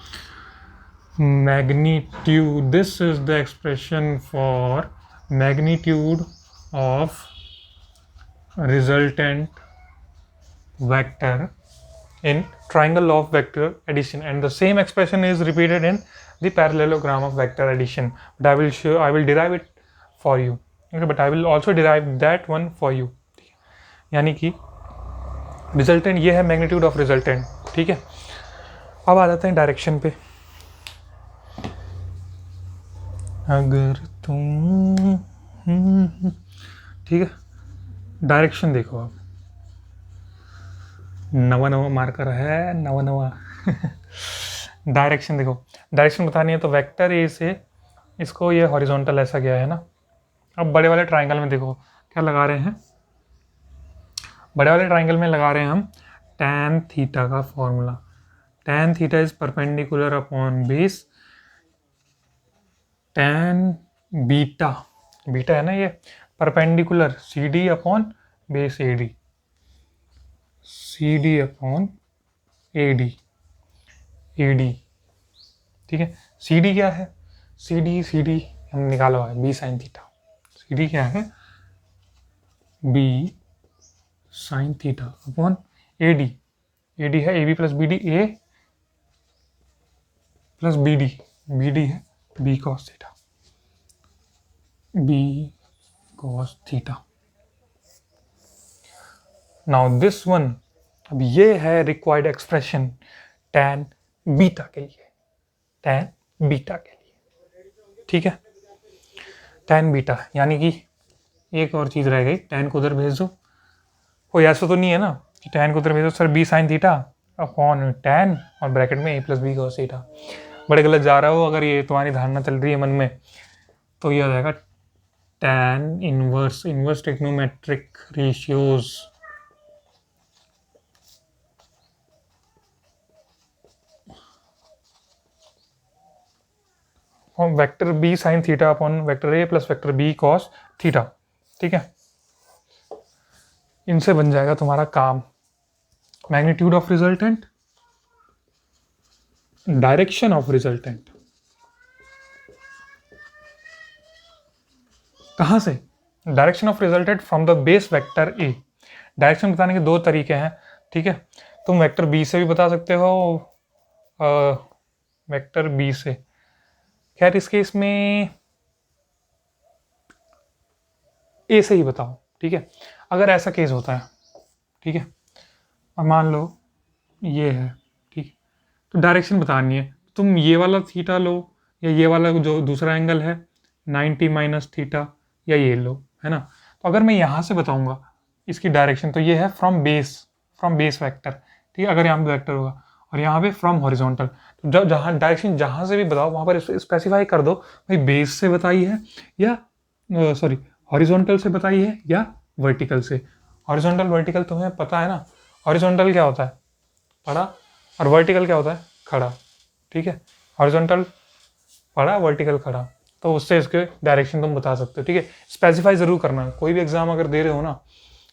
S1: magnitude. This is the expression for magnitude of resultant vector in triangle of vector addition, and the same expression is repeated in the parallelogram of vector addition, but I will derive it for you, okay, but I will also derive that one for you। यानी कि resultant ये है magnitude of resultant. ठीक है, अब आ जाते हैं direction पे। अगर तुम ठीक है, डायरेक्शन देखो आप, नवा मार्कर है, नवा डायरेक्शन देखो, डायरेक्शन बतानी है तो वेक्टर ए से इसको ये हॉरिजॉन्टल ऐसा गया है ना। अब बड़े वाले ट्राइंगल में देखो क्या लगा रहे हैं, बड़े वाले ट्राइंगल में लगा रहे हैं हम tan थीटा का formula. tan theta is perpendicular upon base tan beta, beta है ना ये, perpendicular C d upon base a d, c d upon A D, A d. ठीक है, सी डी क्या है, सी डी हम निकाला हुआ है B sine theta. C D क्या है, B sine theta upon A D, A D है A B plus B D, A plus B D है B cos theta, B cos theta. Now this one, अब ये है required expression tan beta के लिए, tan beta के लिए। ठीक है, tan बीटा यानी कि एक और चीज़ रह गई, tan को उधर भेज दो। कोई ऐसा तो नहीं है ना कि tan को उधर भेज दो sir b sine theta upon tan और ब्रैकेट में a plus B cos theta, बड़े गलत जा रहा हो अगर ये तुम्हारी धारणा चल रही है मन में, तो ये आ जाएगा tan inverse trigonometric ratios vector b sine theta upon vector a plus vector b cos theta. ठीक है, इनसे बन जाएगा तुम्हारा काम magnitude of resultant, direction of resultant. कहां से, direction of resultant from the base vector a. Direction बताने के दो तरीके हैं। ठीक है, तुम वेक्टर बी से भी बता सकते हो, वेक्टर बी से, खैर इस केस में ए से ही बताओ। ठीक है, अगर ऐसा केस होता है, ठीक है, और मान लो ये है, ठीक, तो डायरेक्शन बतानी है, तुम ये वाला थीटा लो या ये वाला जो दूसरा एंगल है 90 माइनस थीटा, या ये लो, है ना। तो अगर मैं यहाँ से बताऊंगा इसकी डायरेक्शन, तो ये है फ्रॉम बेस वेक्टर। ठीक है, अगर यहाँ पे वेक्टर होगा और यहाँ पे फ्रॉम हॉरिजॉन्टल, तो जब जहाँ डायरेक्शन जहाँ से भी बताओ वहाँ पर स्पेसिफाई कर दो भाई बेस से बताई है या सॉरी हॉरिजॉन्टल से बताई है या वर्टिकल से। हॉरिजॉन्टल वर्टिकल तुम्हें पता है ना, हॉरिजॉन्टल क्या होता है, पड़ा, और वर्टिकल क्या होता है, खड़ा। ठीक है, हॉरिजॉन्टल पड़ा, वर्टिकल खड़ा, तो उससे इसके डायरेक्शन तुम बता सकते हो। ठीक है, स्पेसिफाई ज़रूर करना है, कोई भी एग्जाम अगर दे रहे हो ना,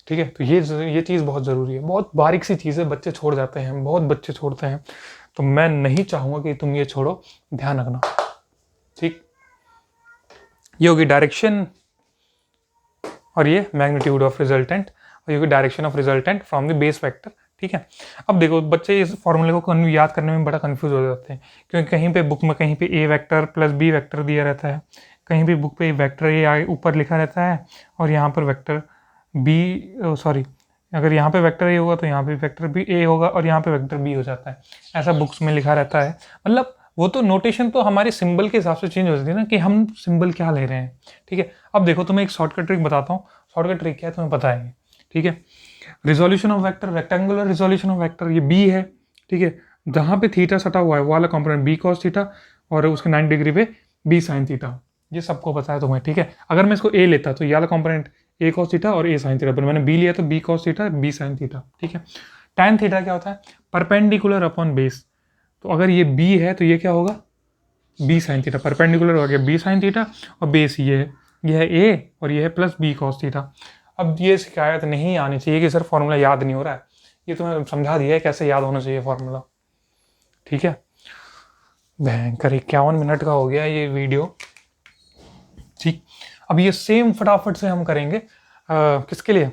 S1: ठीक है, तो ये चीज़ बहुत ज़रूरी है, बहुत बारीक सी चीज़ है, बच्चे छोड़ जाते हैं, बहुत बच्चे छोड़ते हैं, तो मैं नहीं चाहूँगा कि तुम ये छोड़ो, ध्यान रखना। ठीक, ये होगी डायरेक्शन और ये मैग्नीट्यूड ऑफ रिजल्टेंट, और ये होगी direction of resultant from the base vector. ठीक है, अब देखो बच्चे इस फॉर्मूले को याद करने में बड़ा कंफ्यूज हो जाते हैं, क्योंकि कहीं पे बुक में कहीं पे ए वेक्टर प्लस बी वेक्टर दिया रहता है, कहीं भी बुक पे वेक्टर ए ऊपर लिखा रहता है और यहाँ पर वेक्टर बी, सॉरी, अगर यहाँ पे वेक्टर ए होगा तो यहाँ पे वेक्टर बी ए होगा और यहाँ पे वेक्टर बी हो जाता है, ऐसा बुक्स में लिखा रहता है। मतलब वो तो नोटेशन तो हमारे सिंबल के हिसाब से चेंज हो जाती है ना, कि हम सिंबल क्या ले रहे हैं। ठीक है, अब देखो तुम्हें एक शॉर्टकट ट्रिक बताता हूँ, शॉर्टकट ट्रिक क्या है तुम्हें पता है। ठीक है, resolution of vector, rectangular resolution of vector, ये बी है। ठीक है, जहाँ पे थीटा सटा हुआ है वो वाला कॉम्पोनेंट बी कॉस थीटा और उसके 90 डिग्री पे बी साइन थीटा, ये सबको पता है तुम्हें। ठीक है, अगर मैं इसको ए लेता तो ये वाला कॉम्पोनेंट ए कॉस थीटा और ए साइन थीटा, पर मैंने बी लिया तो b cos theta b sine theta. ठीक है, टैन थीटा क्या होता है, परपेंडिकुलर अपॉन बेस, तो अगर ये बी है तो ये क्या होगा, बी साइन थीटा, परपेंडिकुलर हो गया बी साइन थीटा और बेस ये है ए और ये है प्लस बी कॉस थीटा। अब ये शिकायत नहीं आनी चाहिए कि सर फॉर्मूला याद नहीं हो रहा है, ये तो मैं समझा दिया है कैसे याद होना चाहिए फॉर्मूला। ठीक है, भयंकर 51 मिनट का हो गया ये वीडियो। ठीक, अब ये सेम फटाफट से हम करेंगे किसके लिए,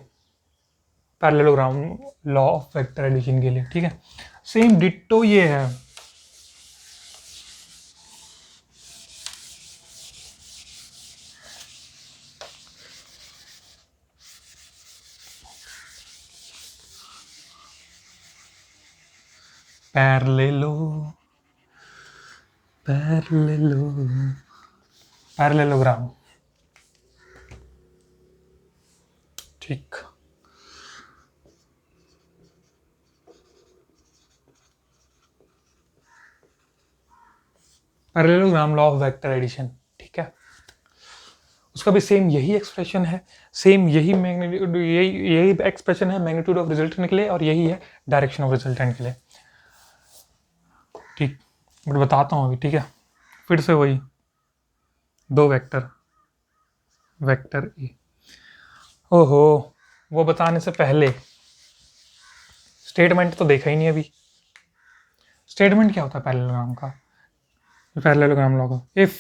S1: parallelogram law of vector addition के लिए। ठीक है, सेम डिट्टो ये है। पैरेललोग्राम। ठीक, parallelogram law of vector addition. ठीक है, उसका भी सेम यही एक्सप्रेशन है, सेम यही मैग्नीट्यूड, यही एक्सप्रेशन है मैग्नीट्यूड ऑफ रिजल्टेंट के लिए और यही है डायरेक्शन ऑफ रिजल्टेंट के लिए। ठीक, बट बताता हूँ अभी। ठीक है, फिर से वही दो वेक्टर, वेक्टर ए, ओहो वो बताने से पहले स्टेटमेंट तो देखा ही नहीं अभी। स्टेटमेंट क्या होता है पैरेललोग्राम का, पैरेललोग्राम लॉ का, if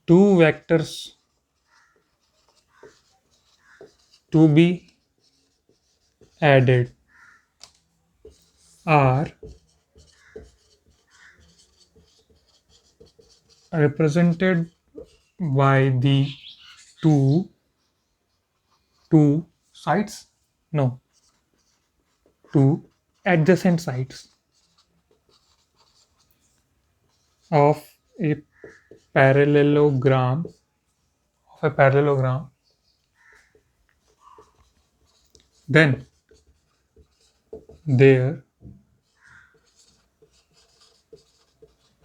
S1: two vectors to be added are represented by the two sides, no, two adjacent sides of a parallelogram, then their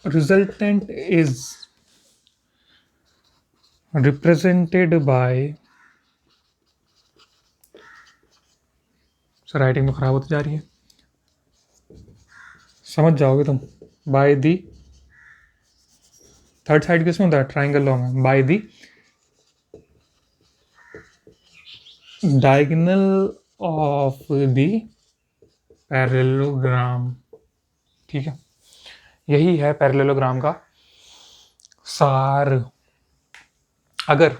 S1: resultant is represented by, sir writing तो खराब होती जा रही है, समझ जाओगे तुम, बाय दी, थर्ड साइड किसमें होता है, ट्राइंगल लॉ में, by the diagonal of the parallelogram. ठीक है, यही है पैरेललोग्राम का सार। अगर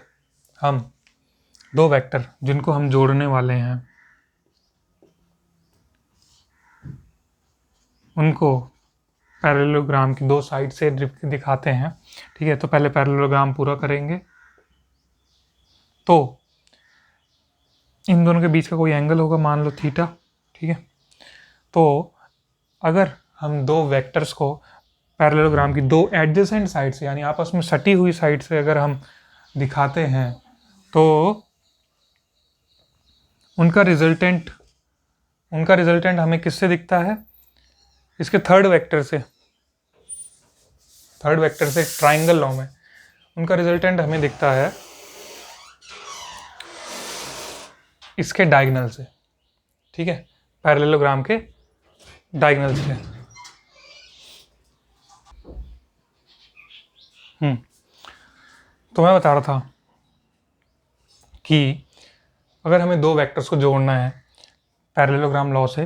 S1: हम दो वेक्टर जिनको हम जोड़ने वाले हैं उनको पैरेललोग्राम की दो साइड से दिखाते हैं, ठीक है, तो पहले पैरेललोग्राम पूरा करेंगे, तो इन दोनों के बीच का कोई एंगल होगा, मान लो थीटा। ठीक है, तो अगर हम दो वेक्टर्स को पैरेललोग्राम की दो एडजेसेंट साइड से, यानी आपस में सटी हुई साइड से अगर हम दिखाते हैं, तो उनका रिजल्टेंट हमें किससे दिखता है, इसके थर्ड वेक्टर से, ट्राइंगल लॉ में उनका रिजल्टेंट हमें दिखता है इसके डायगोनल से। ठीक है, पैरेललोग्राम के डायगोनल से। तो मैं बता रहा था कि अगर हमें दो वेक्टर्स को जोड़ना है पैरेललोग्राम लॉ से,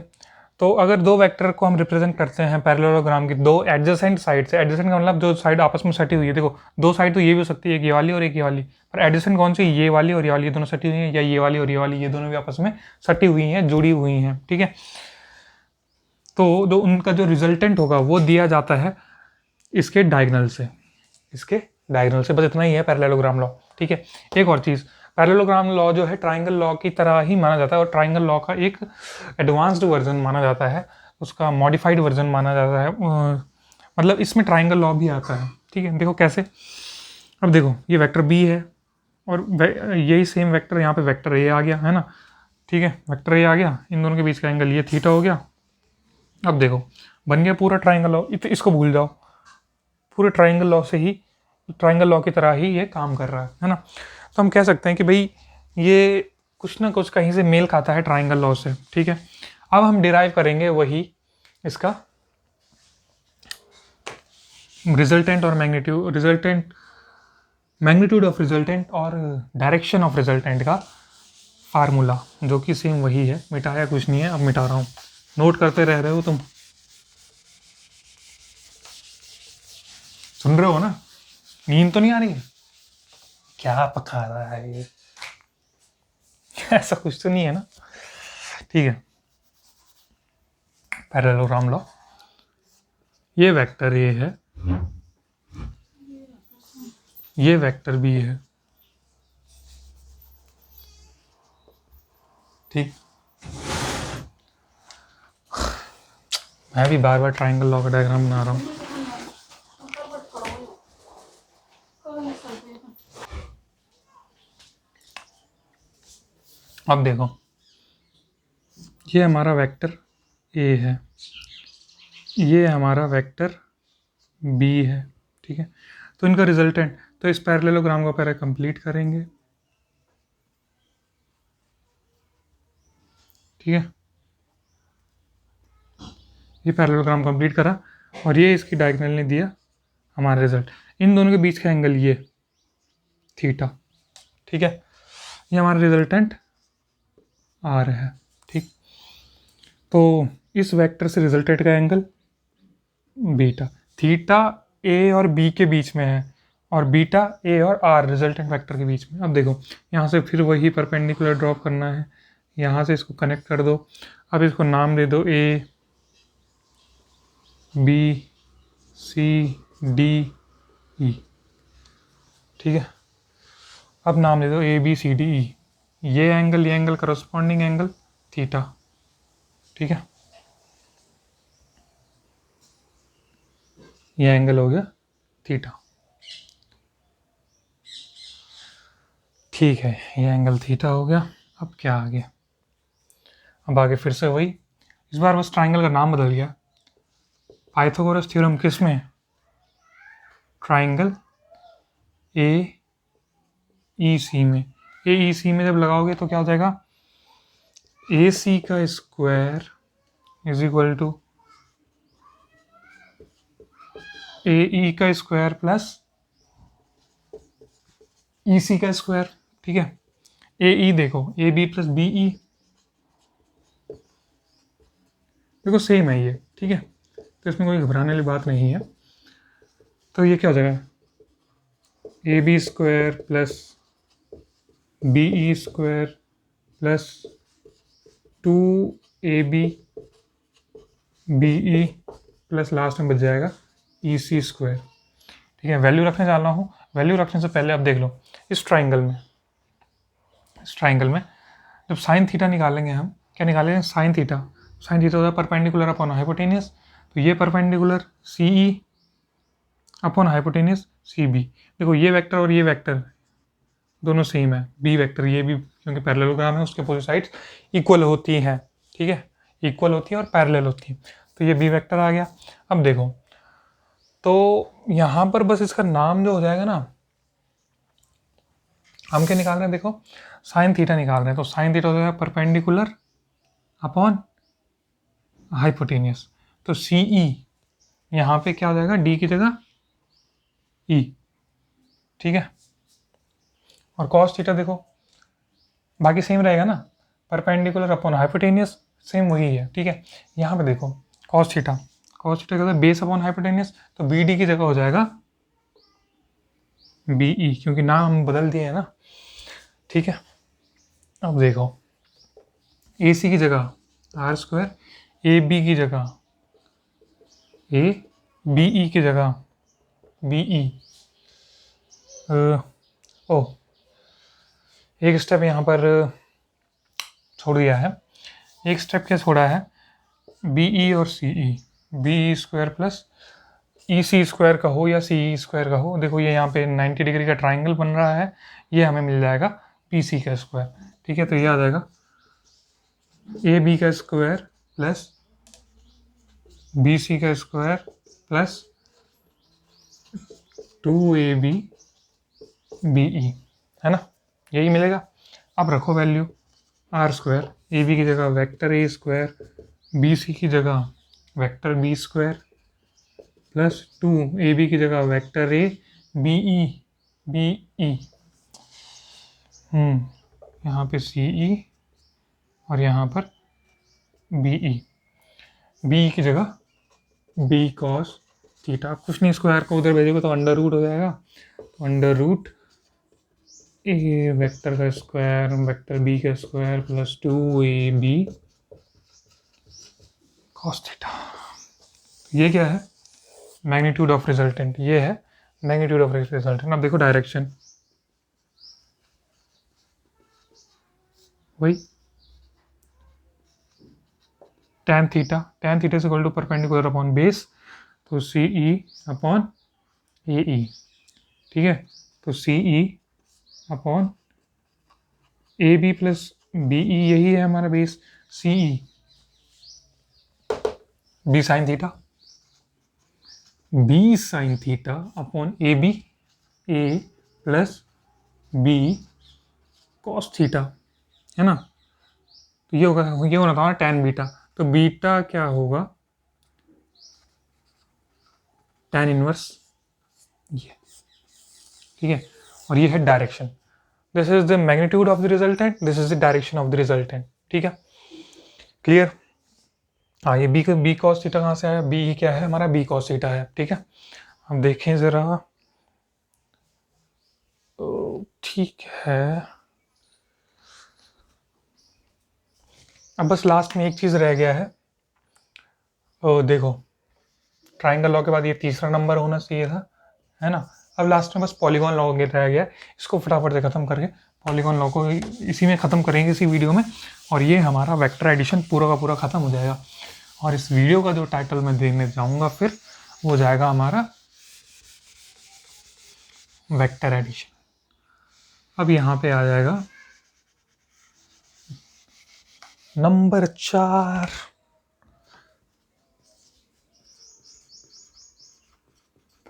S1: तो अगर दो वेक्टर को हम रिप्रेजेंट करते हैं पैरेललोग्राम की दो एडजेसेंट साइड से, एडजेसेंट का मतलब जो साइड आपस में सटी हुई है, देखो दो साइड तो ये भी हो सकती है, एक ये वाली और एक ये वाली, पर एडजेसेंट कौन सी, ये वाली और ये दोनों सटी हुई हैं, या ये वाली और ये दोनों भी आपस में सटी हुई हैं, जुड़ी हुई हैं, ठीक है। तो जो उनका जो रिजल्टेंट होगा वो दिया जाता है इसके डायगोनल से, इसके डायगोनल से, बस इतना ही है पैरेललोग्राम लॉ, ठीक है। एक और चीज़, पैरेललोग्राम लॉ जो है ट्राइंगल लॉ की तरह ही माना जाता है, और ट्राइंगल लॉ का एक एडवांस्ड वर्जन माना जाता है, उसका मॉडिफाइड वर्जन माना जाता है, मतलब इसमें ट्राइंगल लॉ भी आता है, ठीक है। देखो कैसे, अब देखो ये वेक्टर बी है और यही सेम वेक्टर यहाँ पे वेक्टर ए आ गया है ना, ठीक है, वेक्टर ए आ गया, इन दोनों के बीच का एंगल ये थीटा हो गया। अब देखो बन गया पूरा ट्राइंगल लॉ, इसको भूल जाओ, पूरे ट्राइंगल लॉ से ही, ट्राइंगल लॉ की तरह ही ये काम कर रहा है ना। तो हम कह सकते हैं कि भाई ये कुछ ना कुछ कहीं से मेल खाता है ट्राइंगल लॉ से, ठीक है। अब हम डिराइव करेंगे वही इसका रिजल्टेंट और मैग्नीट्यूड ऑफ रिजल्टेंट और डायरेक्शन ऑफ रिजल्टेंट का फार्मूला, जो कि सेम वही है, मिटाया कुछ नहीं है, अब मिटा रहा हूँ, नोट करते रह रहे हो तुम, सुन रहे हो ना, नींद तो नहीं आ रही है, क्या पका रहा है ये ऐसा कुछ तो नहीं है ना, ठीक है। पैरेललोग्राम लॉ, ये वेक्टर ए है, ये वेक्टर बी है, ठीक। मैं भी बार बार ट्राइंगल लॉ का डायग्राम बना रहा हूँ। अब देखो ये हमारा वेक्टर ए है, ये हमारा वेक्टर बी है, ठीक है। तो इनका रिजल्टेंट, तो इस पैरेललोग्राम को पहले कंप्लीट करेंगे, ठीक है। ये पैरेललोग्राम कंप्लीट करा और ये इसकी डायगोनल ने दिया हमारा रिजल्ट, इन दोनों के बीच का एंगल ये थीटा, ठीक है। ये हमारा रिजल्टेंट आर है, ठीक। तो इस वेक्टर से रिजल्टेंट का एंगल बीटा, थीटा ए और बी के बीच में है और बीटा ए और आर रिजल्टेंट वेक्टर के बीच में। अब देखो यहाँ से फिर वही परपेंडिकुलर ड्रॉप करना है, यहाँ से इसको कनेक्ट कर दो, अब इसको नाम दे दो ए बी सी डी ई, ठीक है। अब नाम दे दो ए बी सी डी ई, ये एंगल करस्पॉन्डिंग एंगल थीटा, ठीक है। ये एंगल हो गया थीटा, ठीक है, ये एंगल थीटा हो गया। अब क्या आगे, अब आगे फिर से वही, इस बार बस ट्राइंगल का नाम बदल गया। पाइथागोरस थ्योरम किस में, ट्राइंगल ए ई सी में, ए ई सी में जब लगाओगे तो क्या हो जाएगा, ए सी का स्क्वायर इज इक्वल टू ए ई का स्क्वायर प्लस ई सी का स्क्वायर, ठीक है। ए ई देखो a B plus B e, देखो सेम है ये, ठीक है, तो इसमें कोई घबराने वाली बात नहीं है। तो ये क्या हो जाएगा, A B square plus B E square plus 2ab B E plus last में बच जाएगा ई सी स्क्वायर, ठीक है। वैल्यू रखने जा रहा हूँ, वैल्यू रखने से पहले अब देख लो इस ट्राइंगल में जब साइन थीटा निकालेंगे हम, क्या निकालेंगे, साइन थीटा होता है परपेंडिकुलर अपॉन हाइपोटेनियस, तो ये perpendicular C E upon hypotenuse C B. देखो ये वेक्टर और ये वेक्टर दोनों सेम है, बी वेक्टर ये भी, क्योंकि पैरेललोग्राम है उसके अपोजिट साइड्स इक्वल होती हैं, ठीक है, इक्वल होती है और पैरेलल होती है, तो ये बी वेक्टर आ गया। अब देखो तो यहाँ पर बस इसका नाम जो हो जाएगा ना, हम क्या निकाल रहे हैं, देखो साइन थीटा निकाल रहे हैं, तो साइन थीटा हो जाएगा परपेंडिकुलर अपॉन हाइपोटेनियस, तो सी ई यहाँ पे क्या हो जाएगा, डी की जगह ई, ठीक है। और कॉस थीटा देखो बाकी सेम रहेगा ना, परपेंडिकुलर अपॉन हाइपोटेनियस, सेम वही है, ठीक है। यहाँ पे देखो कॉस थीटा क्या होता है, बेस अपॉन हाइपोटेन्यूस, तो बी डी की जगह हो जाएगा बी ई, क्योंकि नाम हम बदल दिए हैं ना, ठीक है। अब देखो ए सी की जगह आर स्क्वायर, ए बी की जगह ए, बी ई की जगह बी ई, ओ एक स्टेप यहाँ पर छोड़ दिया है, एक स्टेप क्या छोड़ा है, बी ई और सी E, B E square plus ई सी स्क्वायर का हो या सी ई स्क्वायर का हो। देखो ये यहाँ पे 90 डिग्री का ट्राइंगल बन रहा है, ये हमें मिल जाएगा पी सी का स्क्वायर, ठीक है। तो ये आ जाएगा ए बी का स्क्वायर प्लस बी सी का स्क्वायर प्लस 2ab बी ई, है ना, यही मिलेगा। अब रखो value R square, A B की जगह vector A square, B C की जगह vector B square plus 2ab की जगह वेक्टर ए बी ई, यहाँ पे सी ई और यहाँ पर बी ई की जगह बी कॉस थीटा, कुछ नहीं, स्क्वायर को उधर भेजोगे तो अंडर रूट हो जाएगा, तो अंडर रूट ए वेक्टर का स्क्वायर वेक्टर बी का square plus 2ab cos theta. ये क्या है, मैग्नीट्यूड ऑफ रिजल्टेंट, ये है मैग्नीट्यूड ऑफ रिजल्टेंट। अब देखो डायरेक्शन वही tan theta is equal to perpendicular upon base, तो C E upon A E, ठीक है। तो C E upon A B plus B E, यही है हमारा base, C E B sine theta upon A plus B cos theta, है ना। तो ये होगा, ये होना था tan बीटा, तो बीटा क्या होगा, tan इनवर्स ये, ठीक है। और ये है direction, this is the magnitude of the resultant, this is the direction of the resultant, ठीक है, क्लियर। हाँ, ये बी कॉस थीटा कहाँ से आया, बी क्या है हमारा, बी कॉस थीटा है, ठीक है। अब देखें ज़रा, ठीक है। अब बस लास्ट में एक चीज़ रह गया है, देखो ट्राइंगल लॉ के बाद ये तीसरा नंबर होना चाहिए था, है ना। अब लास्ट में बस पॉलीगॉन लॉ रह गया, इसको फटाफट से ख़त्म करके पॉलीगॉन लॉ को इसी में ख़त्म करेंगे, इसी वीडियो में, और ये हमारा वेक्टर एडिशन पूरा का पूरा ख़त्म हो जाएगा। और इस वीडियो का जो टाइटल मैं देने जाऊँगा फिर वो जाएगा हमारा वेक्टर एडिशन। अब यहाँ पे आ जाएगा नंबर 4,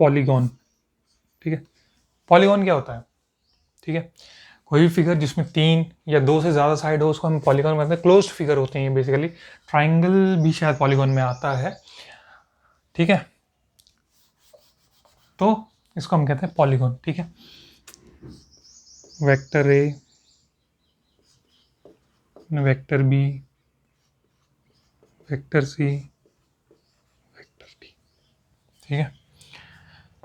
S1: पॉलीगॉन, ठीक है। पॉलीगॉन क्या होता है, ठीक है, कोई भी फिगर जिसमें 3 या 2 से ज़्यादा साइड हो उसको हम पॉलीगॉन कहते हैं। क्लोज्ड फिगर होते हैं बेसिकली, ट्राइंगल भी शायद पॉलीगॉन में आता है, ठीक है। तो इसको हम कहते हैं पॉलीगॉन, ठीक है। वेक्टर ए vector B vector C vector D, ठीक है।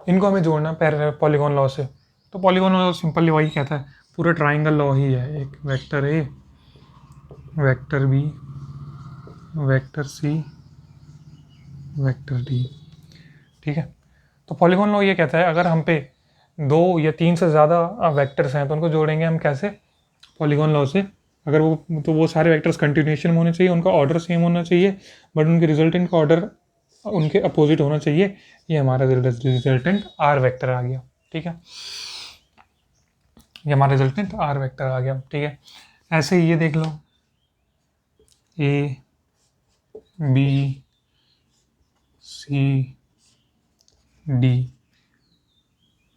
S1: इनको हमें जोड़ना पॉलीगॉन लॉ से, तो पॉलीगॉन लॉ सिंपली वही कहता है, पूरा ट्राइंगल लॉ ही है, एक वेक्टर ए vector B vector C vector D, ठीक है। तो पॉलीगॉन लॉ ये कहता है अगर हम पे 2 या 3 से ज़्यादा वेक्टर्स हैं तो उनको जोड़ेंगे हम कैसे, पॉलीगॉन लॉ से। अगर वो सारे वेक्टर्स कंटिन्यूएशन में होने चाहिए, उनका ऑर्डर सेम होना चाहिए, बट उनके रिजल्टेंट का ऑर्डर उनके अपोजिट होना चाहिए। ये हमारा रिजल्टेंट आर वेक्टर आ गया, ठीक है, ये हमारा रिजल्टेंट आर वेक्टर आ गया, ठीक है। ऐसे ही ये देख लो, ए बी सी डी,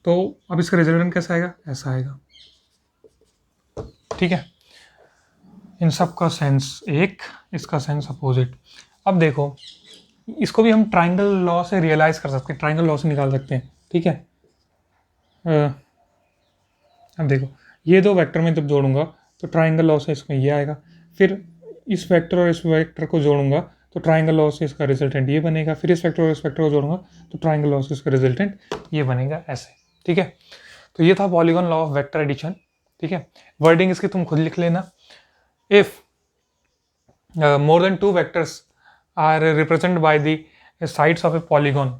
S1: तो अब इसका रिजल्टेंट कैसा आएगा, ऐसा आएगा, ठीक है। इन सब का सेंस एक, इसका सेंस अपोजिट। अब देखो इसको भी हम ट्राइंगल लॉ से रियलाइज कर सकते हैं, ट्राइंगल लॉ से निकाल सकते हैं, ठीक है। अब देखो ये दो वेक्टर में जब जोड़ूंगा तो ट्राइंगल लॉ से इसमें ये आएगा, फिर इस वेक्टर और इस वेक्टर को जोड़ूंगा तो ट्राइंगल लॉ से इसका रिजल्टेंट ये बनेगा, फिर इस वेक्टर और इस वेक्टर को जोड़ूंगा तो ट्राइंगल लॉ से इसका रिजल्टेंट ये बनेगा, ऐसे। ठीक है, तो ये था polygon law of vector addition. ठीक है, वर्डिंग इसकी तुम खुद लिख लेना। If more than 2 vectors are represented by the sides of a polygon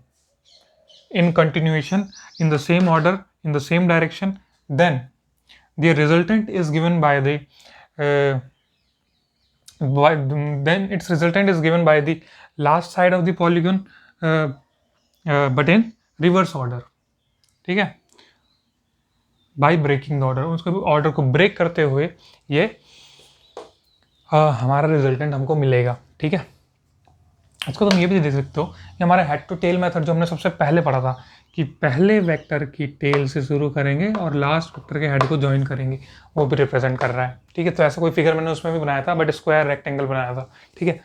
S1: in continuation in the same order in the same direction, then the resultant is given by the then its resultant is given by the last side of the polygon but in reverse order। ठीक है, by breaking the order, उसको order को break करते हुए ये हमारा resultant हमको मिलेगा। ठीक है, इसको तुम ये भी देख सकते हो कि हमारा हेड टू टेल मेथड जो हमने सबसे पहले पढ़ा था कि पहले वेक्टर की टेल से शुरू करेंगे और लास्ट वेक्टर के हेड को ज्वाइन करेंगे, वो भी रिप्रेजेंट कर रहा है। ठीक है, तो ऐसा कोई फिगर मैंने उसमें भी बनाया था, बट स्क्वायर रेक्टेंगल बनाया था। ठीक है,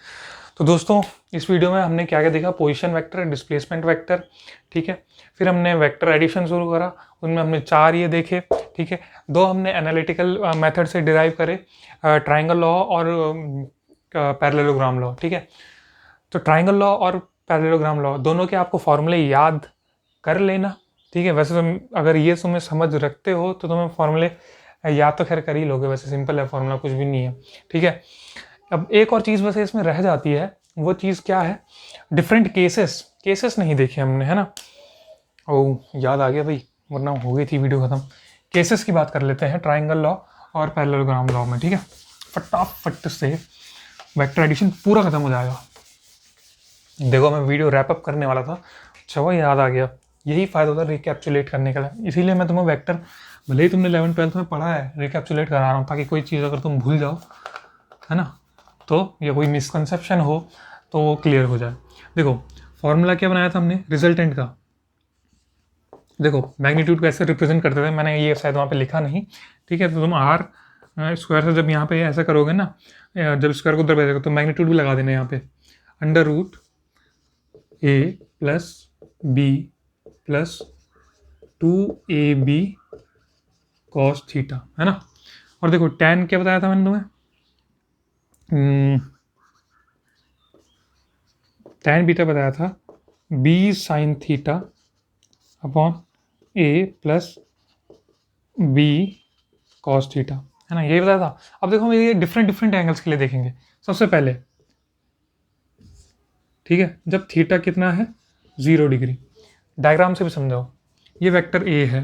S1: तो दोस्तों इस वीडियो में हमने क्या क्या देखा, पोजीशन वेक्टर, डिस्प्लेसमेंट वेक्टर। ठीक है, फिर हमने वेक्टर एडिशन शुरू करा, उनमें हमने 4 ये देखे। ठीक है, 2 हमने एनालिटिकल मेथड से डिराइव करे, ट्राइंगल लॉ और पैरेललोग्राम लॉ। ठीक है, तो ट्राइंगल लॉ और पैरेललोग्राम लॉ दोनों के आपको फॉर्मूले याद कर लेना। ठीक है, वैसे तुम अगर ये तुम्हें समझ रखते हो तो तुम्हें फॉर्मूले याद तो खैर कर ही लोगे, वैसे सिंपल है फॉर्मूला, कुछ भी नहीं है। ठीक है, अब एक और चीज़ वैसे इसमें रह जाती है, वो चीज़ क्या है, डिफरेंट केसेस नहीं देखे हमने, है ना। ओ याद आ गया भाई, वरना हो गई थी वीडियो ख़त्म। केसेस की बात कर लेते हैं ट्राइंगल लॉ और पैरेललोग्राम लॉ में। ठीक है, फटाफट से वेक्टर एडिशन पूरा खत्म हो जाएगा। देखो मैं वीडियो रैप अप करने वाला था, अच्छा वो याद आ गया, यही फ़ायदा होता है रिकैप्चुलेट करने का, इसीलिए मैं तुम्हें वेक्टर, भले ही तुमने 11th-12th में पढ़ा है, रिकैप्चुलेट करा रहा हूँ ताकि कोई चीज़ अगर तुम भूल जाओ, है ना, तो या कोई मिसकंसेप्शन हो तो वो क्लियर हो जाए। देखो फॉर्मूला क्या बनाया था हमने रिजल्टेंट का, देखो मैग्नीट्यूड कैसे रिप्रेजेंट करते थे, मैंने ये शायद वहाँ पे लिखा नहीं। ठीक है, तो तुम आर स्क्वायर से जब यहाँ पे ऐसा करोगे ना, जब स्क्वायर को उधर भेजोगे तो मैग्नीट्यूड भी लगा देना यहाँ पे, under root a plus B plus 2ab cos theta, है ना। और देखो tan क्या बताया था मैंने तुम्हें, tan बीटा बताया था b sign theta upon a plus b cos theta, है ना, यही बताया था। अब देखो हम ये डिफरेंट एंगल्स के लिए देखेंगे। सबसे पहले ठीक है, जब थीटा कितना है 0 डिग्री, डायग्राम से भी समझाओ, ये वेक्टर A है,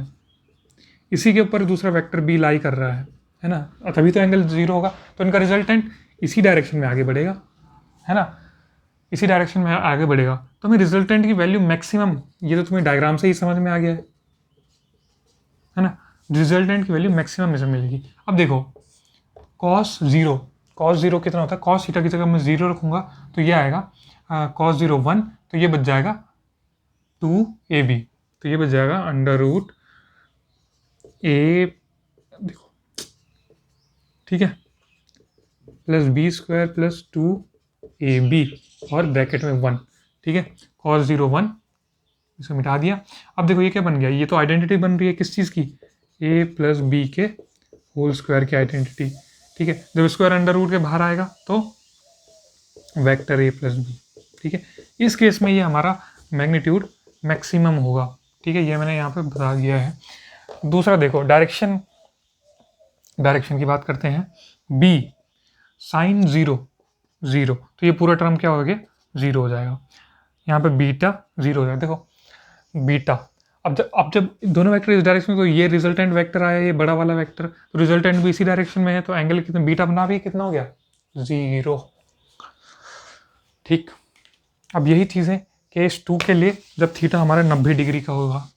S1: इसी के ऊपर दूसरा वेक्टर B लाई कर रहा है ना, तभी तो एंगल 0 होगा, तो इनका रिजल्टेंट इसी डायरेक्शन में आगे बढ़ेगा, है ना, इसी डायरेक्शन में आगे बढ़ेगा। तो हमें रिजल्टेंट की वैल्यू मैक्सिमम, ये तो तुम्हें डायग्राम से ही समझ में आ गया है ना, रिजल्टेंट की वैल्यू मैक्सिमम इसमें मिलेगी। अब देखो कॉस जीरो कितना होता है, कॉस थीटा की जगह मैं 0 रखूँगा तो ये आएगा कॉस 0 1, तो ये बच जाएगा 2ab, तो ये बच जाएगा अंडर रूट a, देखो ठीक है, plus b square plus 2ab और ब्रैकेट में 1। ठीक है, कॉस 0 1 इसे मिटा दिया। अब देखो ये क्या बन गया, ये तो आइडेंटिटी बन रही है किस चीज़ की, a प्लस बी के होल स्क्वायर की आइडेंटिटी। ठीक है, जब स्क्वायर अंडर रूट के बाहर आएगा तो वेक्टर a प्लस बी। ठीक है, इस केस में ये हमारा मैग्नीट्यूड मैक्सिमम होगा। ठीक है, ये मैंने यहाँ पे बता दिया है। दूसरा देखो डायरेक्शन की बात करते हैं, b साइन 0 तो ये पूरा टर्म क्या हो गया 0 हो जाएगा, यहाँ पे बीटा 0 हो जाएगा। देखो बीटा, अब जब दोनों वेक्टर इस डायरेक्शन में, तो ये रिजल्टेंट वेक्टर आया, ये बड़ा वाला वेक्टर, तो रिजल्टेंट भी इसी डायरेक्शन में है, तो एंगल कितना, बीटा बना भी कितना हो गया 0। ठीक, अब यही चीज़ें केस 2 के लिए, जब थीटा हमारा 90 डिग्री का होगा,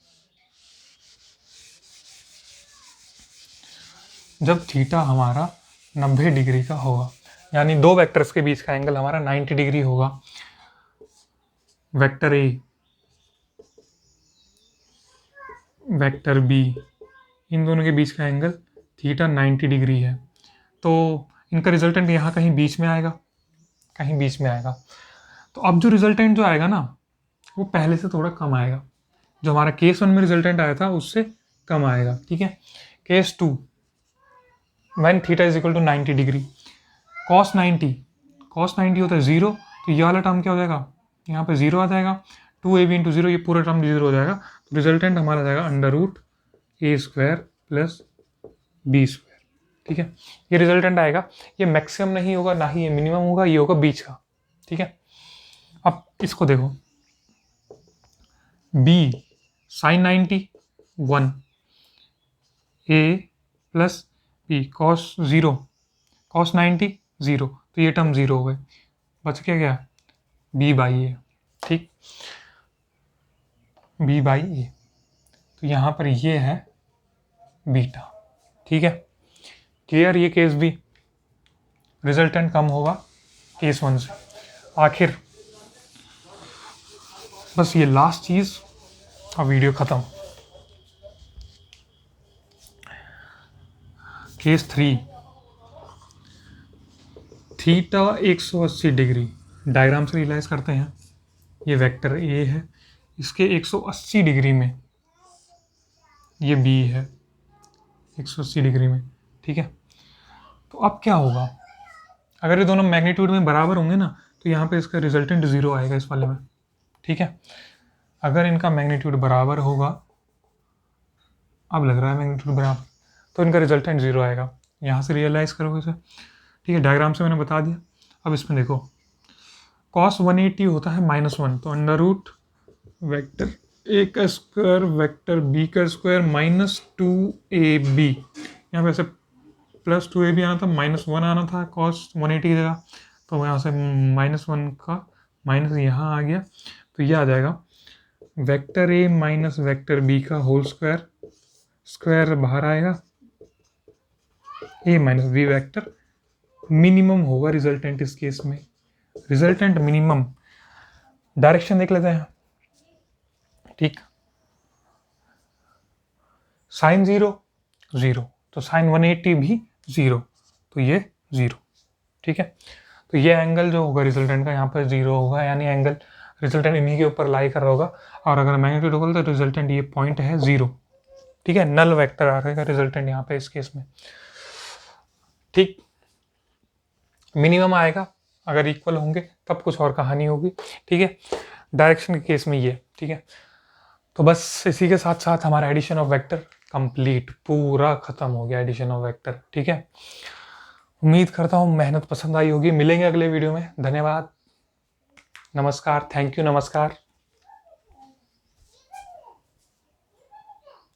S1: जब थीटा हमारा 90 डिग्री का होगा, यानी दो वेक्टर्स के बीच का एंगल हमारा 90 डिग्री होगा। वेक्टर ए, वेक्टर बी, इन दोनों के बीच का एंगल थीटा 90 डिग्री है, तो इनका रिजल्टेंट यहाँ कहीं बीच में आएगा, तो अब जो रिजल्टेंट जो आएगा ना, वो पहले से थोड़ा कम आएगा, जो हमारा केस 1 में रिजल्टेंट आया था उससे कम आएगा। ठीक है, case 2 when theta is equal to 90 degree, cos 90 cos 90 होता है 0, तो ये वाला टर्म क्या हो जाएगा, यहाँ पे 0 आ जाएगा, 2ab इंटू 0, ये पूरा टर्म 0 हो जाएगा। तो रिजल्टेंट हमारा जाएगा अंडर रूट ए स्क्वायर प्लस बी स्क्वायर। ठीक है, ये रिजल्टेंट आएगा। ये मैक्सिमम नहीं होगा, ना ही ये मिनिमम होगा, ये होगा बीच का। ठीक है, अब इसको देखो, b sine 90 1, a plus B cos 0, cos 90 0, तो ये टर्म 0 हो गए, बच क्या b बाई ए। ठीक, b बाई ए, तो यहाँ पर ये है बीटा। ठीक है, क्लियर, ये केस भी रिजल्टेंट कम होगा केस 1 से। आखिर बस ये लास्ट चीज, अब वीडियो खत्म। केस 3, थीटा 180 डिग्री, डायग्राम से रियलाइज करते हैं, ये वेक्टर ए है, इसके 180 डिग्री में ये बी है, 180 डिग्री में। ठीक है, तो अब क्या होगा, अगर ये दोनों मैग्नीट्यूड में बराबर होंगे ना, तो यहाँ पे इसका रिजल्टेंट 0 आएगा इस वाले में। ठीक है, अगर इनका मैग्नीट्यूड बराबर होगा, अब लग रहा है मैग्नीट्यूड बराबर, तो इनका रिजल्टेंट 0 आएगा। यहाँ से रियलाइज करोगे इसे। ठीक है, डायग्राम से मैंने बता दिया। अब इसमें देखो, cos 180 होता है -1, तो अंडर रूट वेक्टर ए का स्क्वायर वेक्टर बी का स्क्वायर -2ab, यहाँ पे ऐसे +2ab आना था, -1 आना था cos 180 की जगह, तो यहाँ से -1 का माइनस यहाँ आ गया, तो ये आ जाएगा vector A minus vector B का होल स्क्वायर, स्क्वायर बाहर आएगा, A minus B vector, minimum होगा रिजल्टेंट इस केस में, रिजल्टेंट मिनिमम। डायरेक्शन देख लेते हैं। ठीक, साइन 0 0, तो साइन 180 भी 0, तो ये 0। ठीक है, तो ये एंगल जो होगा रिजल्टेंट का यहाँ पर 0 होगा, यानी एंगल रिजल्टेंट इन्हीं के ऊपर लाई कर रहा होगा, और अगर मैग्नीट्यूड होगा तो रिजल्टेंट ये पॉइंट है 0। ठीक है, नल वेक्टर आ रहेगा रिजल्टेंट यहाँ पे इस केस में। ठीक, मिनिमम आएगा, अगर इक्वल होंगे तब कुछ और कहानी होगी। ठीक है, डायरेक्शन के केस में ये। ठीक है, तो बस इसी के साथ साथ हमारा एडिशन ऑफ वेक्टर कंप्लीट, पूरा खत्म हो गया एडिशन ऑफ वेक्टर। ठीक है, उम्मीद करता हूँ मेहनत पसंद आई होगी। मिलेंगे अगले वीडियो में। धन्यवाद, नमस्कार, थैंक यू, नमस्कार।